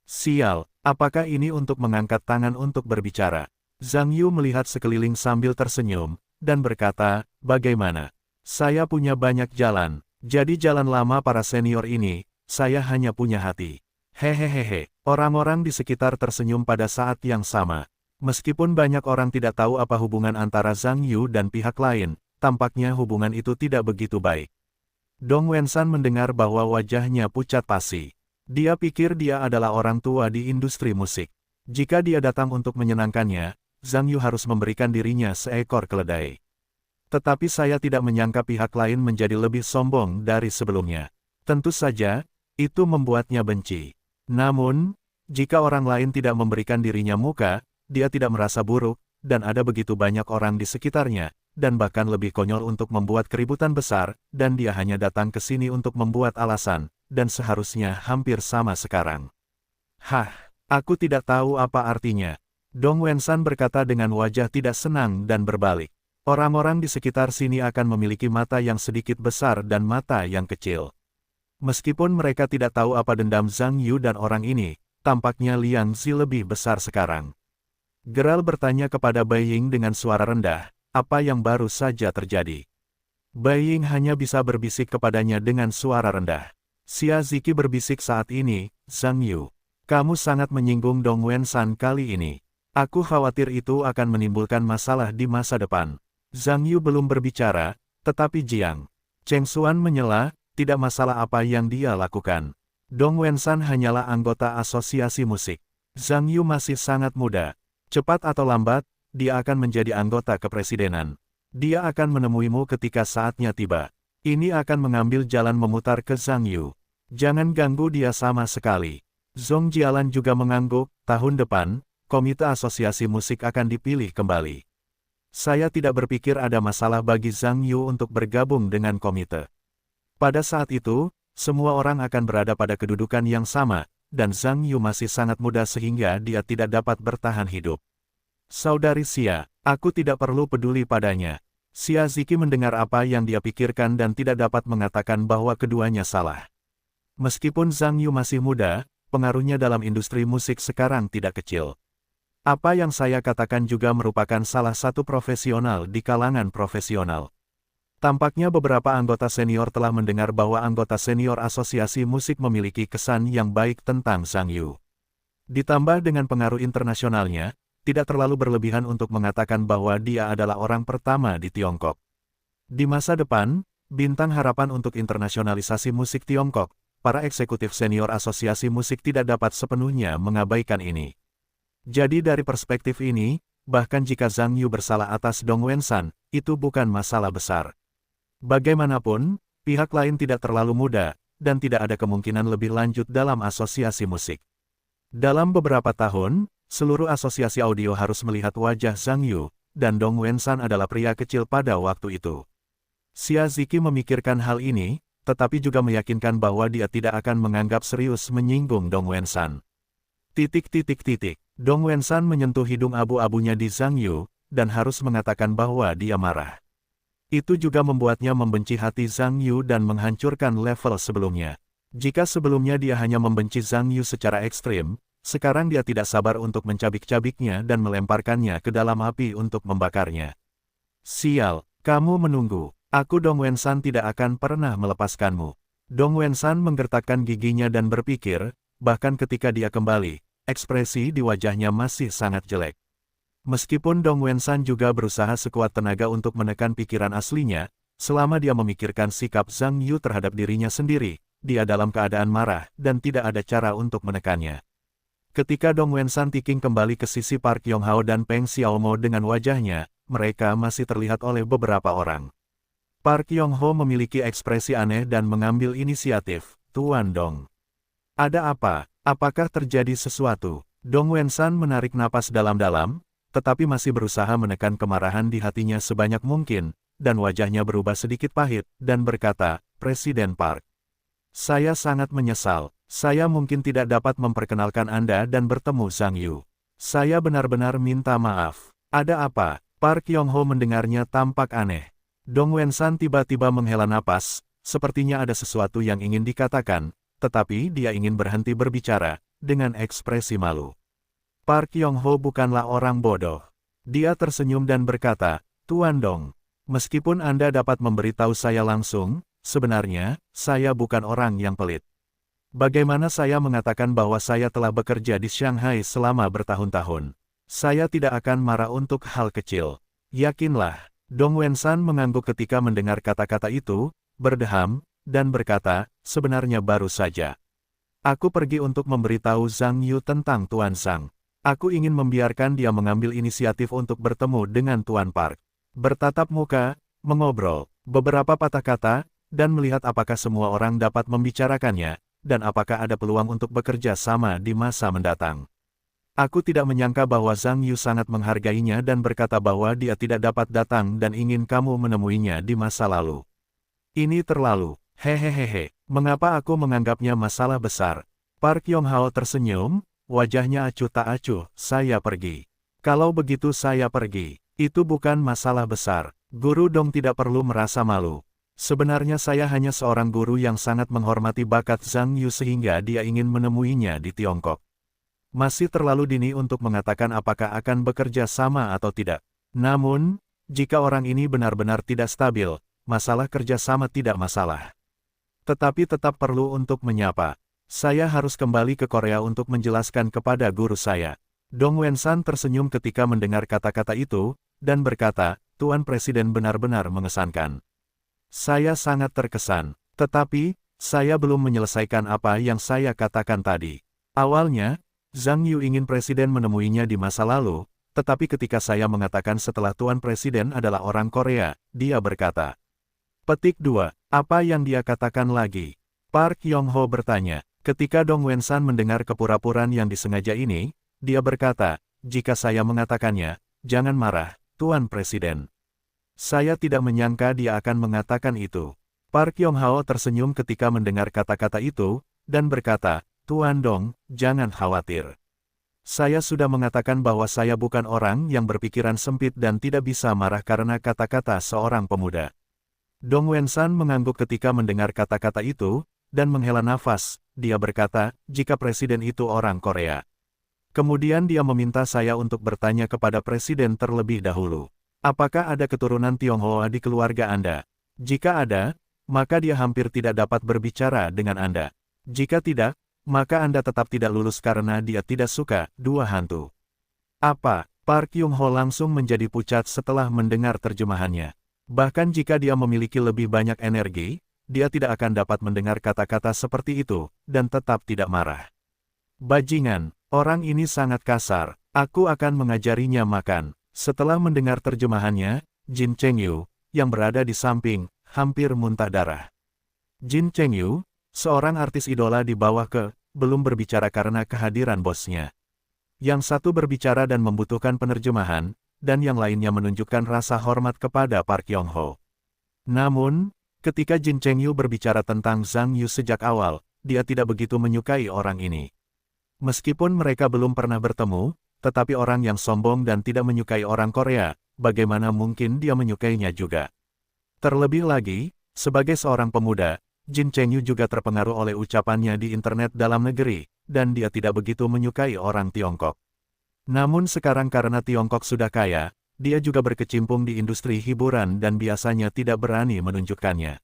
Sial, apakah ini untuk mengangkat tangan untuk berbicara? Zhang Yu melihat sekeliling sambil tersenyum, dan berkata, bagaimana? Saya punya banyak jalan, jadi jalan lama para senior ini, saya hanya punya hati. Hehehehe, orang-orang di sekitar tersenyum pada saat yang sama. Meskipun banyak orang tidak tahu apa hubungan antara Zhang Yu dan pihak lain, tampaknya hubungan itu tidak begitu baik. Dong Wensan mendengar bahwa wajahnya pucat pasi. Dia pikir dia adalah orang tua di industri musik. Jika dia datang untuk menyenangkannya, Zhang Yu harus memberikan dirinya seekor keledai. Tetapi saya tidak menyangka pihak lain menjadi lebih sombong dari sebelumnya. Tentu saja, itu membuatnya benci. Namun, jika orang lain tidak memberikan dirinya muka, dia tidak merasa buruk, dan ada begitu banyak orang di sekitarnya, dan bahkan lebih konyol untuk membuat keributan besar, dan dia hanya datang ke sini untuk membuat alasan, dan seharusnya hampir sama sekarang. Hah, aku tidak tahu apa artinya. Dong Wensan berkata dengan wajah tidak senang dan berbalik. Orang-orang di sekitar sini akan memiliki mata yang sedikit besar dan mata yang kecil. Meskipun mereka tidak tahu apa dendam Zhang Yu dan orang ini, tampaknya Liang Zi lebih besar sekarang. Gerald bertanya kepada Bai Ying dengan suara rendah, apa yang baru saja terjadi? Bai Ying hanya bisa berbisik kepadanya dengan suara rendah. Xia Ziki berbisik saat ini, Zhang Yu. Kamu sangat menyinggung Dong Wensan kali ini. Aku khawatir itu akan menimbulkan masalah di masa depan. Zhang Yu belum berbicara, tetapi Jiang Cheng Xuan menyela, tidak masalah apa yang dia lakukan. Dong Wensan hanyalah anggota asosiasi musik. Zhang Yu masih sangat muda. Cepat atau lambat, dia akan menjadi anggota kepresidenan. Dia akan menemuimu ketika saatnya tiba. Ini akan mengambil jalan memutar ke Zhang Yu. Jangan ganggu dia sama sekali. Zhong Jialan juga mengangguk, tahun depan, komite asosiasi musik akan dipilih kembali. Saya tidak berpikir ada masalah bagi Zhang Yu untuk bergabung dengan komite. Pada saat itu, semua orang akan berada pada kedudukan yang sama, dan Zhang Yu masih sangat muda sehingga dia tidak dapat bertahan hidup. Saudari Xia, aku tidak perlu peduli padanya. Xia Ziki mendengar apa yang dia pikirkan dan tidak dapat mengatakan bahwa keduanya salah. Meskipun Zhang Yu masih muda, pengaruhnya dalam industri musik sekarang tidak kecil. Apa yang saya katakan juga merupakan salah satu profesional di kalangan profesional. Tampaknya beberapa anggota senior telah mendengar bahwa anggota senior asosiasi musik memiliki kesan yang baik tentang Zhang Yu. Ditambah dengan pengaruh internasionalnya, tidak terlalu berlebihan untuk mengatakan bahwa dia adalah orang pertama di Tiongkok. Di masa depan, bintang harapan untuk internasionalisasi musik Tiongkok, para eksekutif senior asosiasi musik tidak dapat sepenuhnya mengabaikan ini. Jadi dari perspektif ini, bahkan jika Zhang Yu bersalah atas Dong Wensan, itu bukan masalah besar. Bagaimanapun, pihak lain tidak terlalu muda, dan tidak ada kemungkinan lebih lanjut dalam asosiasi musik. Dalam beberapa tahun, seluruh asosiasi audio harus melihat wajah Zhang Yu, dan Dong Wensan adalah pria kecil pada waktu itu. Xia Ziki memikirkan hal ini, tetapi juga meyakinkan bahwa dia tidak akan menganggap serius menyinggung Dong Wensan. Dong Wensan menyentuh hidung abu-abunya di Zhang Yu, dan harus mengatakan bahwa dia marah. Itu juga membuatnya membenci hati Zhang Yu dan menghancurkan level sebelumnya. Jika sebelumnya dia hanya membenci Zhang Yu secara ekstrim, sekarang dia tidak sabar untuk mencabik-cabiknya dan melemparkannya ke dalam api untuk membakarnya. Sial, kamu menunggu. Aku Dong Wensan tidak akan pernah melepaskanmu. Dong Wensan menggertakkan giginya dan berpikir, bahkan ketika dia kembali, ekspresi di wajahnya masih sangat jelek. Meskipun Dong Wensan juga berusaha sekuat tenaga untuk menekan pikiran aslinya, selama dia memikirkan sikap Zhang Yu terhadap dirinya sendiri, dia dalam keadaan marah dan tidak ada cara untuk menekannya. Ketika Dong Wensan Tiking kembali ke sisi Park Yong-hao dan Peng Xiaomo dengan wajahnya, mereka masih terlihat oleh beberapa orang. Park Yong-ho memiliki ekspresi aneh dan mengambil inisiatif. Tuan Dong. Ada apa? Apakah terjadi sesuatu? Dong Wensan menarik napas dalam-dalam, tetapi masih berusaha menekan kemarahan di hatinya sebanyak mungkin, dan wajahnya berubah sedikit pahit, dan berkata, Presiden Park. Saya sangat menyesal. Saya mungkin tidak dapat memperkenalkan Anda dan bertemu Zhang Yu. Saya benar-benar minta maaf. Ada apa? Park Yong-ho mendengarnya tampak aneh. Dong Wensan tiba-tiba menghela napas, sepertinya ada sesuatu yang ingin dikatakan, tetapi dia ingin berhenti berbicara, dengan ekspresi malu. Park Yong-ho bukanlah orang bodoh. Dia tersenyum dan berkata, Tuan Dong, meskipun Anda dapat memberitahu saya langsung, sebenarnya, saya bukan orang yang pelit. Bagaimana saya mengatakan bahwa saya telah bekerja di Shanghai selama bertahun-tahun? Saya tidak akan marah untuk hal kecil. Yakinlah, Dong Wensan mengangguk ketika mendengar kata-kata itu, berdeham, dan berkata, sebenarnya baru saja. Aku pergi untuk memberitahu Zhang Yu tentang Tuan Zhang. Aku ingin membiarkan dia mengambil inisiatif untuk bertemu dengan Tuan Park. Bertatap muka, mengobrol, beberapa patah kata, dan melihat apakah semua orang dapat membicarakannya, dan apakah ada peluang untuk bekerja sama di masa mendatang. Aku tidak menyangka bahwa Zhang Yu sangat menghargainya dan berkata bahwa dia tidak dapat datang dan ingin kamu menemuinya di masa lalu. Ini terlalu, hehehehe, mengapa aku menganggapnya masalah besar? Park Yong-hao tersenyum, wajahnya acuh tak acuh, saya pergi. Kalau begitu saya pergi, itu bukan masalah besar. Guru Dong tidak perlu merasa malu. Sebenarnya saya hanya seorang guru yang sangat menghormati bakat Zhang Yu sehingga dia ingin menemuinya di Tiongkok. Masih terlalu dini untuk mengatakan apakah akan bekerja sama atau tidak. Namun, jika orang ini benar-benar tidak stabil, masalah kerjasama tidak masalah. Tetapi tetap perlu untuk menyapa. Saya harus kembali ke Korea untuk menjelaskan kepada guru saya. Dong Wensan tersenyum ketika mendengar kata-kata itu, dan berkata, Tuan Presiden benar-benar mengesankan. Saya sangat terkesan, tetapi, saya belum menyelesaikan apa yang saya katakan tadi. Awalnya, Zhang Yu ingin Presiden menemuinya di masa lalu, tetapi ketika saya mengatakan setelah Tuan Presiden adalah orang Korea, dia berkata. Petik 2. Apa yang dia katakan lagi? Park Yong-ho bertanya. Ketika Dong Wensan mendengar kepura-puraan yang disengaja ini, dia berkata, jika saya mengatakannya, jangan marah, Tuan Presiden. Saya tidak menyangka dia akan mengatakan itu. Park Yong-ho tersenyum ketika mendengar kata-kata itu, dan berkata, Tuan Dong, jangan khawatir. Saya sudah mengatakan bahwa saya bukan orang yang berpikiran sempit dan tidak bisa marah karena kata-kata seorang pemuda. Dong Wensan mengangguk ketika mendengar kata-kata itu, dan menghela nafas. Dia berkata, jika Presiden itu orang Korea. Kemudian dia meminta saya untuk bertanya kepada Presiden terlebih dahulu. Apakah ada keturunan Tionghoa di keluarga Anda? Jika ada, maka dia hampir tidak dapat berbicara dengan Anda. Jika tidak, maka Anda tetap tidak lulus karena dia tidak suka dua hantu. Apa? Park Yong-ho langsung menjadi pucat setelah mendengar terjemahannya. Bahkan jika dia memiliki lebih banyak energi, dia tidak akan dapat mendengar kata-kata seperti itu, dan tetap tidak marah. Bajingan, orang ini sangat kasar, aku akan mengajarinya makan. Setelah mendengar terjemahannya, Jin Chengyu, yang berada di samping, hampir muntah darah. Jin Chengyu, seorang artis idola di bawah belum berbicara karena kehadiran bosnya. Yang satu berbicara dan membutuhkan penerjemahan, dan yang lainnya menunjukkan rasa hormat kepada Park Yong-ho. Namun, ketika Jin Chengyu berbicara tentang Zhang Yu sejak awal, dia tidak begitu menyukai orang ini. Meskipun mereka belum pernah bertemu, tetapi orang yang sombong dan tidak menyukai orang Korea, bagaimana mungkin dia menyukainya juga? Terlebih lagi, sebagai seorang pemuda, Jin Chengyu juga terpengaruh oleh ucapannya di internet dalam negeri, dan dia tidak begitu menyukai orang Tiongkok. Namun sekarang karena Tiongkok sudah kaya, dia juga berkecimpung di industri hiburan dan biasanya tidak berani menunjukkannya.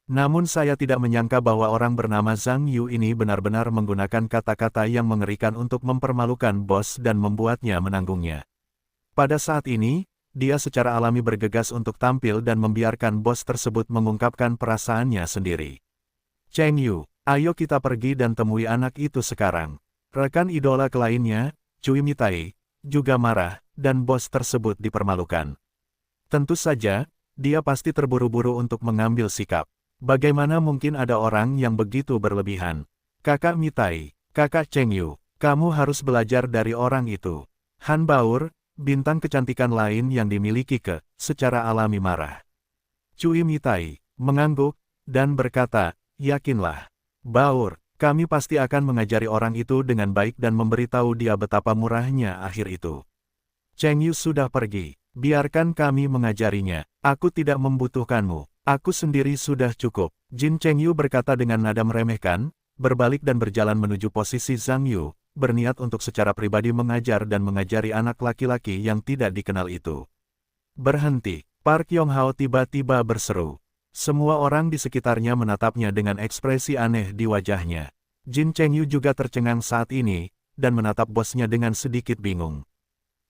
Namun saya tidak menyangka bahwa orang bernama Zhang Yu ini benar-benar menggunakan kata-kata yang mengerikan untuk mempermalukan bos dan membuatnya menanggungnya. Pada saat ini, dia secara alami bergegas untuk tampil dan membiarkan bos tersebut mengungkapkan perasaannya sendiri. Cheng Yu, ayo kita pergi dan temui anak itu sekarang. Rekan idola lainnya, Cui Mitai, juga marah, dan bos tersebut dipermalukan. Tentu saja, dia pasti terburu-buru untuk mengambil sikap. Bagaimana mungkin ada orang yang begitu berlebihan? Kakak Mitai, kakak Cheng Yu, kamu harus belajar dari orang itu. Han Baur, bintang kecantikan lain yang dimiliki secara alami marah. Cui Mitai, mengangguk, dan berkata, yakinlah, Baur, kami pasti akan mengajari orang itu dengan baik dan memberitahu dia betapa murahnya akhir itu. Cheng Yu sudah pergi, biarkan kami mengajarinya, aku tidak membutuhkanmu, aku sendiri sudah cukup. Jin Cheng Yu berkata dengan nada meremehkan, berbalik dan berjalan menuju posisi Zhang Yu, berniat untuk secara pribadi mengajar dan mengajari anak laki-laki yang tidak dikenal itu. Berhenti, Park Yong-ho tiba-tiba berseru. Semua orang di sekitarnya menatapnya dengan ekspresi aneh di wajahnya. Jin Cheng Yu juga tercengang saat ini, dan menatap bosnya dengan sedikit bingung.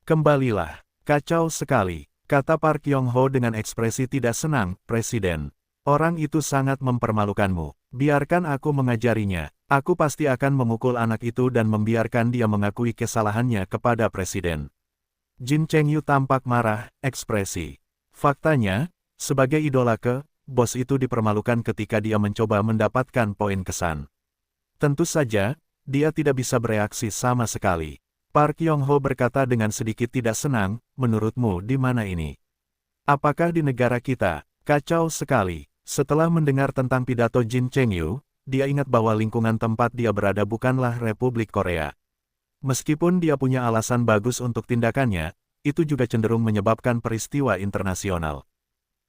Kembalilah, kacau sekali, kata Park Yong-ho dengan ekspresi tidak senang, Presiden. Orang itu sangat mempermalukanmu, biarkan aku mengajarinya. Aku pasti akan memukul anak itu dan membiarkan dia mengakui kesalahannya kepada Presiden. Jin Cheng Yu tampak marah, ekspresi. Faktanya, sebagai idola bos itu dipermalukan ketika dia mencoba mendapatkan poin kesan. Tentu saja, dia tidak bisa bereaksi sama sekali. Park Yong-ho berkata dengan sedikit tidak senang, menurutmu di mana ini? Apakah di negara kita? Kacau sekali. Setelah mendengar tentang pidato Jin Cheng Yu, dia ingat bahwa lingkungan tempat dia berada bukanlah Republik Korea. Meskipun dia punya alasan bagus untuk tindakannya, itu juga cenderung menyebabkan peristiwa internasional.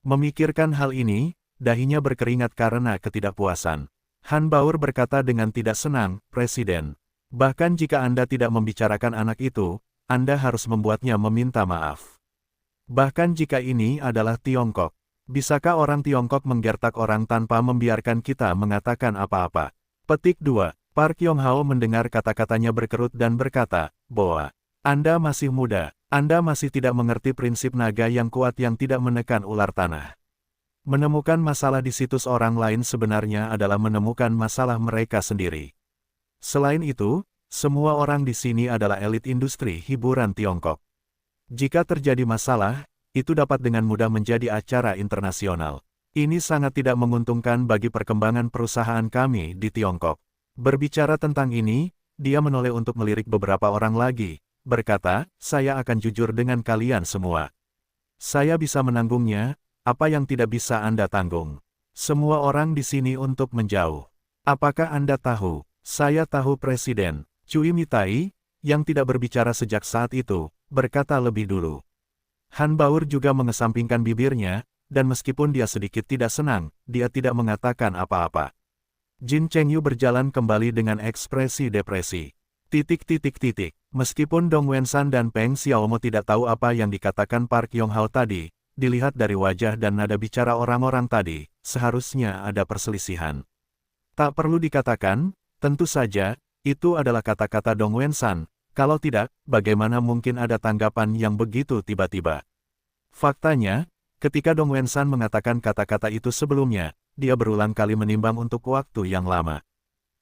Memikirkan hal ini, dahinya berkeringat karena ketidakpuasan. Han Baur berkata dengan tidak senang, Presiden. Bahkan jika Anda tidak membicarakan anak itu, Anda harus membuatnya meminta maaf. Bahkan jika ini adalah Tiongkok. Bisakah orang Tiongkok menggertak orang tanpa membiarkan kita mengatakan apa-apa? Petik 2. Park Yong-hao mendengar kata-katanya berkerut dan berkata, bahwa Anda masih muda, Anda masih tidak mengerti prinsip naga yang kuat yang tidak menekan ular tanah. Menemukan masalah di situs orang lain sebenarnya adalah menemukan masalah mereka sendiri. Selain itu, semua orang di sini adalah elit industri hiburan Tiongkok. Jika terjadi masalah, itu dapat dengan mudah menjadi acara internasional. Ini sangat tidak menguntungkan bagi perkembangan perusahaan kami di Tiongkok. Berbicara tentang ini, dia menoleh untuk melirik beberapa orang lagi, berkata, saya akan jujur dengan kalian semua. Saya bisa menanggungnya, apa yang tidak bisa Anda tanggung. Semua orang di sini untuk menjauh. Apakah Anda tahu? Saya tahu Presiden Cui Mitai, yang tidak berbicara sejak saat itu, berkata lebih dulu. Han Baur juga mengesampingkan bibirnya, dan meskipun dia sedikit tidak senang, dia tidak mengatakan apa-apa. Jin Chengyu berjalan kembali dengan ekspresi depresi. Meskipun Dong Wensan dan Peng Xiaomo tidak tahu apa yang dikatakan Park Yong-hao tadi, dilihat dari wajah dan nada bicara orang-orang tadi, seharusnya ada perselisihan. Tak perlu dikatakan, tentu saja, itu adalah kata-kata Dong Wensan, kalau tidak, bagaimana mungkin ada tanggapan yang begitu tiba-tiba. Faktanya, ketika Dong Wensan mengatakan kata-kata itu sebelumnya, dia berulang kali menimbang untuk waktu yang lama.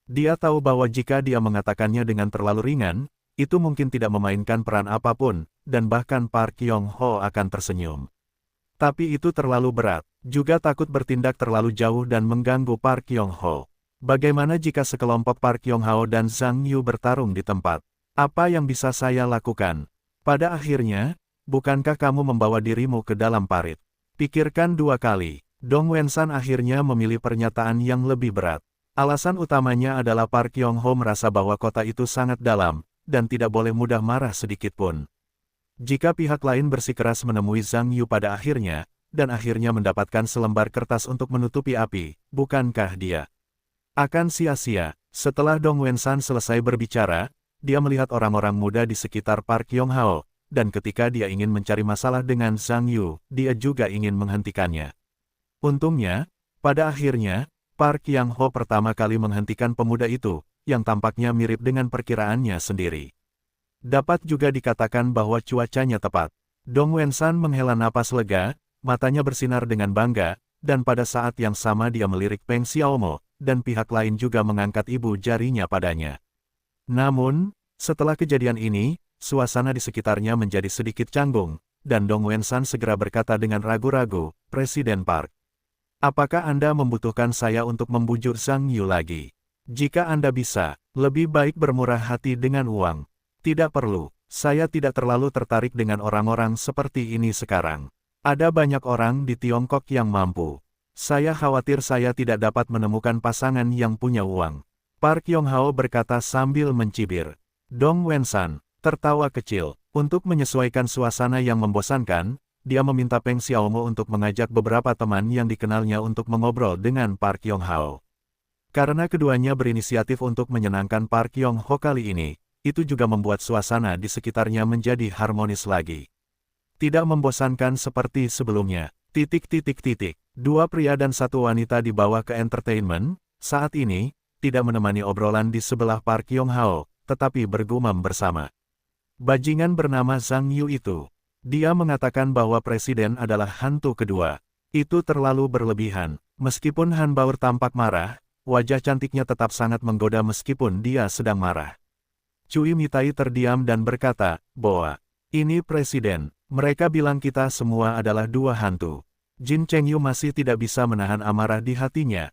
Dia tahu bahwa jika dia mengatakannya dengan terlalu ringan, itu mungkin tidak memainkan peran apapun, dan bahkan Park Yong-ho akan tersenyum. Tapi itu terlalu berat, juga takut bertindak terlalu jauh dan mengganggu Park Yong-ho. Bagaimana jika sekelompok Park Yong-hao dan Zhang Yu bertarung di tempat? Apa yang bisa saya lakukan? Pada akhirnya, bukankah kamu membawa dirimu ke dalam parit? Pikirkan dua kali. Dong Wensan akhirnya memilih pernyataan yang lebih berat. Alasan utamanya adalah Park Yong-ho merasa bahwa kota itu sangat dalam, dan tidak boleh mudah marah sedikitpun. Jika pihak lain bersikeras menemui Zhang Yu pada akhirnya, dan akhirnya mendapatkan selembar kertas untuk menutupi api, bukankah dia akan sia-sia? Setelah Dong Wensan selesai berbicara, dia melihat orang-orang muda di sekitar Park Yong-hao, dan ketika dia ingin mencari masalah dengan Zhang Yu, dia juga ingin menghentikannya. Untungnya, pada akhirnya, Park Yang-ho pertama kali menghentikan pemuda itu, yang tampaknya mirip dengan perkiraannya sendiri. Dapat juga dikatakan bahwa cuacanya tepat. Dong Wensan menghela napas lega, matanya bersinar dengan bangga, dan pada saat yang sama dia melirik Peng Xiaomo, dan pihak lain juga mengangkat ibu jarinya padanya. Namun, setelah kejadian ini, suasana di sekitarnya menjadi sedikit canggung, dan Dong Wensan segera berkata dengan ragu-ragu, Presiden Park. Apakah Anda membutuhkan saya untuk membujuk Zhang Yu lagi? Jika Anda bisa, lebih baik bermurah hati dengan uang. Tidak perlu, saya tidak terlalu tertarik dengan orang-orang seperti ini sekarang. Ada banyak orang di Tiongkok yang mampu. Saya khawatir saya tidak dapat menemukan pasangan yang punya uang. Park Yong-hao berkata sambil mencibir. Dong Wensan tertawa kecil. Untuk menyesuaikan suasana yang membosankan, dia meminta Peng Xiaomo untuk mengajak beberapa teman yang dikenalnya untuk mengobrol dengan Park Yong-hao. Karena keduanya berinisiatif untuk menyenangkan Park Yong-ho kali ini, itu juga membuat suasana di sekitarnya menjadi harmonis lagi. Tidak membosankan seperti sebelumnya. Dua pria dan satu wanita dibawa ke entertainment, saat ini, tidak menemani obrolan di sebelah Park Yong-hao, tetapi bergumam bersama. Bajingan bernama Zhang Yu itu. Dia mengatakan bahwa presiden adalah hantu kedua. Itu terlalu berlebihan. Meskipun Han Baur tampak marah, wajah cantiknya tetap sangat menggoda meskipun dia sedang marah. Cui Mitai terdiam dan berkata, bahwa ini presiden, mereka bilang kita semua adalah dua hantu. Jin Chengyu masih tidak bisa menahan amarah di hatinya,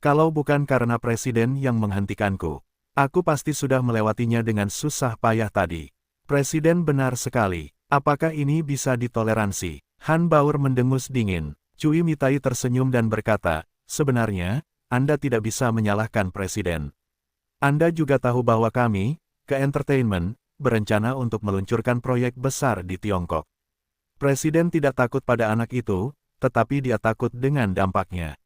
Kalau bukan karena presiden yang menghentikanku, aku pasti sudah melewatinya dengan susah payah tadi. Presiden benar sekali, apakah ini bisa ditoleransi? Han Baur mendengus dingin. Cui Mitai tersenyum dan berkata, sebenarnya, Anda tidak bisa menyalahkan presiden. Anda juga tahu bahwa kami, ke entertainment, berencana untuk meluncurkan proyek besar di Tiongkok. Presiden tidak takut pada anak itu, tetapi dia takut dengan dampaknya.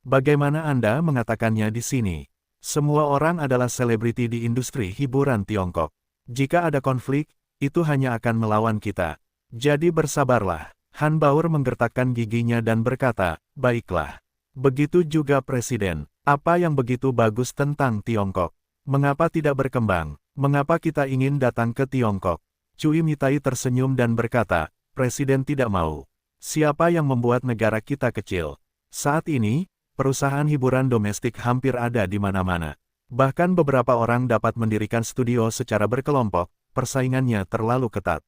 Bagaimana Anda mengatakannya di sini? Semua orang adalah selebriti di industri hiburan Tiongkok. Jika ada konflik, itu hanya akan melawan kita. Jadi bersabarlah. Han Baur menggertakkan giginya dan berkata, baiklah. Begitu juga Presiden. Apa yang begitu bagus tentang Tiongkok? Mengapa tidak berkembang? Mengapa kita ingin datang ke Tiongkok? Cui Mitai tersenyum dan berkata, Presiden tidak mau. Siapa yang membuat negara kita kecil? Saat ini, perusahaan hiburan domestik hampir ada di mana-mana. Bahkan beberapa orang dapat mendirikan studio secara berkelompok, persaingannya terlalu ketat.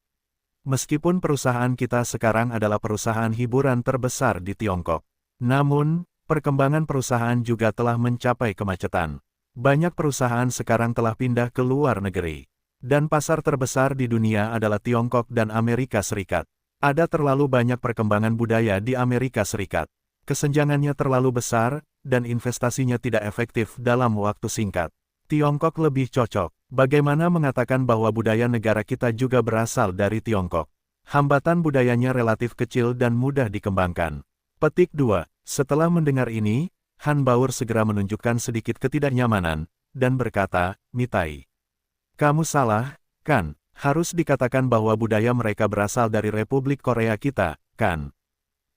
Meskipun perusahaan kita sekarang adalah perusahaan hiburan terbesar di Tiongkok. Namun, perkembangan perusahaan juga telah mencapai kemacetan. Banyak perusahaan sekarang telah pindah ke luar negeri. Dan pasar terbesar di dunia adalah Tiongkok dan Amerika Serikat. Ada terlalu banyak perkembangan budaya di Amerika Serikat. Kesenjangannya terlalu besar, dan investasinya tidak efektif dalam waktu singkat. Tiongkok lebih cocok. Bagaimana mengatakan bahwa budaya negara kita juga berasal dari Tiongkok? Hambatan budayanya relatif kecil dan mudah dikembangkan. Petik 2. Setelah mendengar ini, Han Baur segera menunjukkan sedikit ketidaknyamanan, dan berkata, Mitai. Kamu salah, kan? Harus dikatakan bahwa budaya mereka berasal dari Republik Korea kita, kan?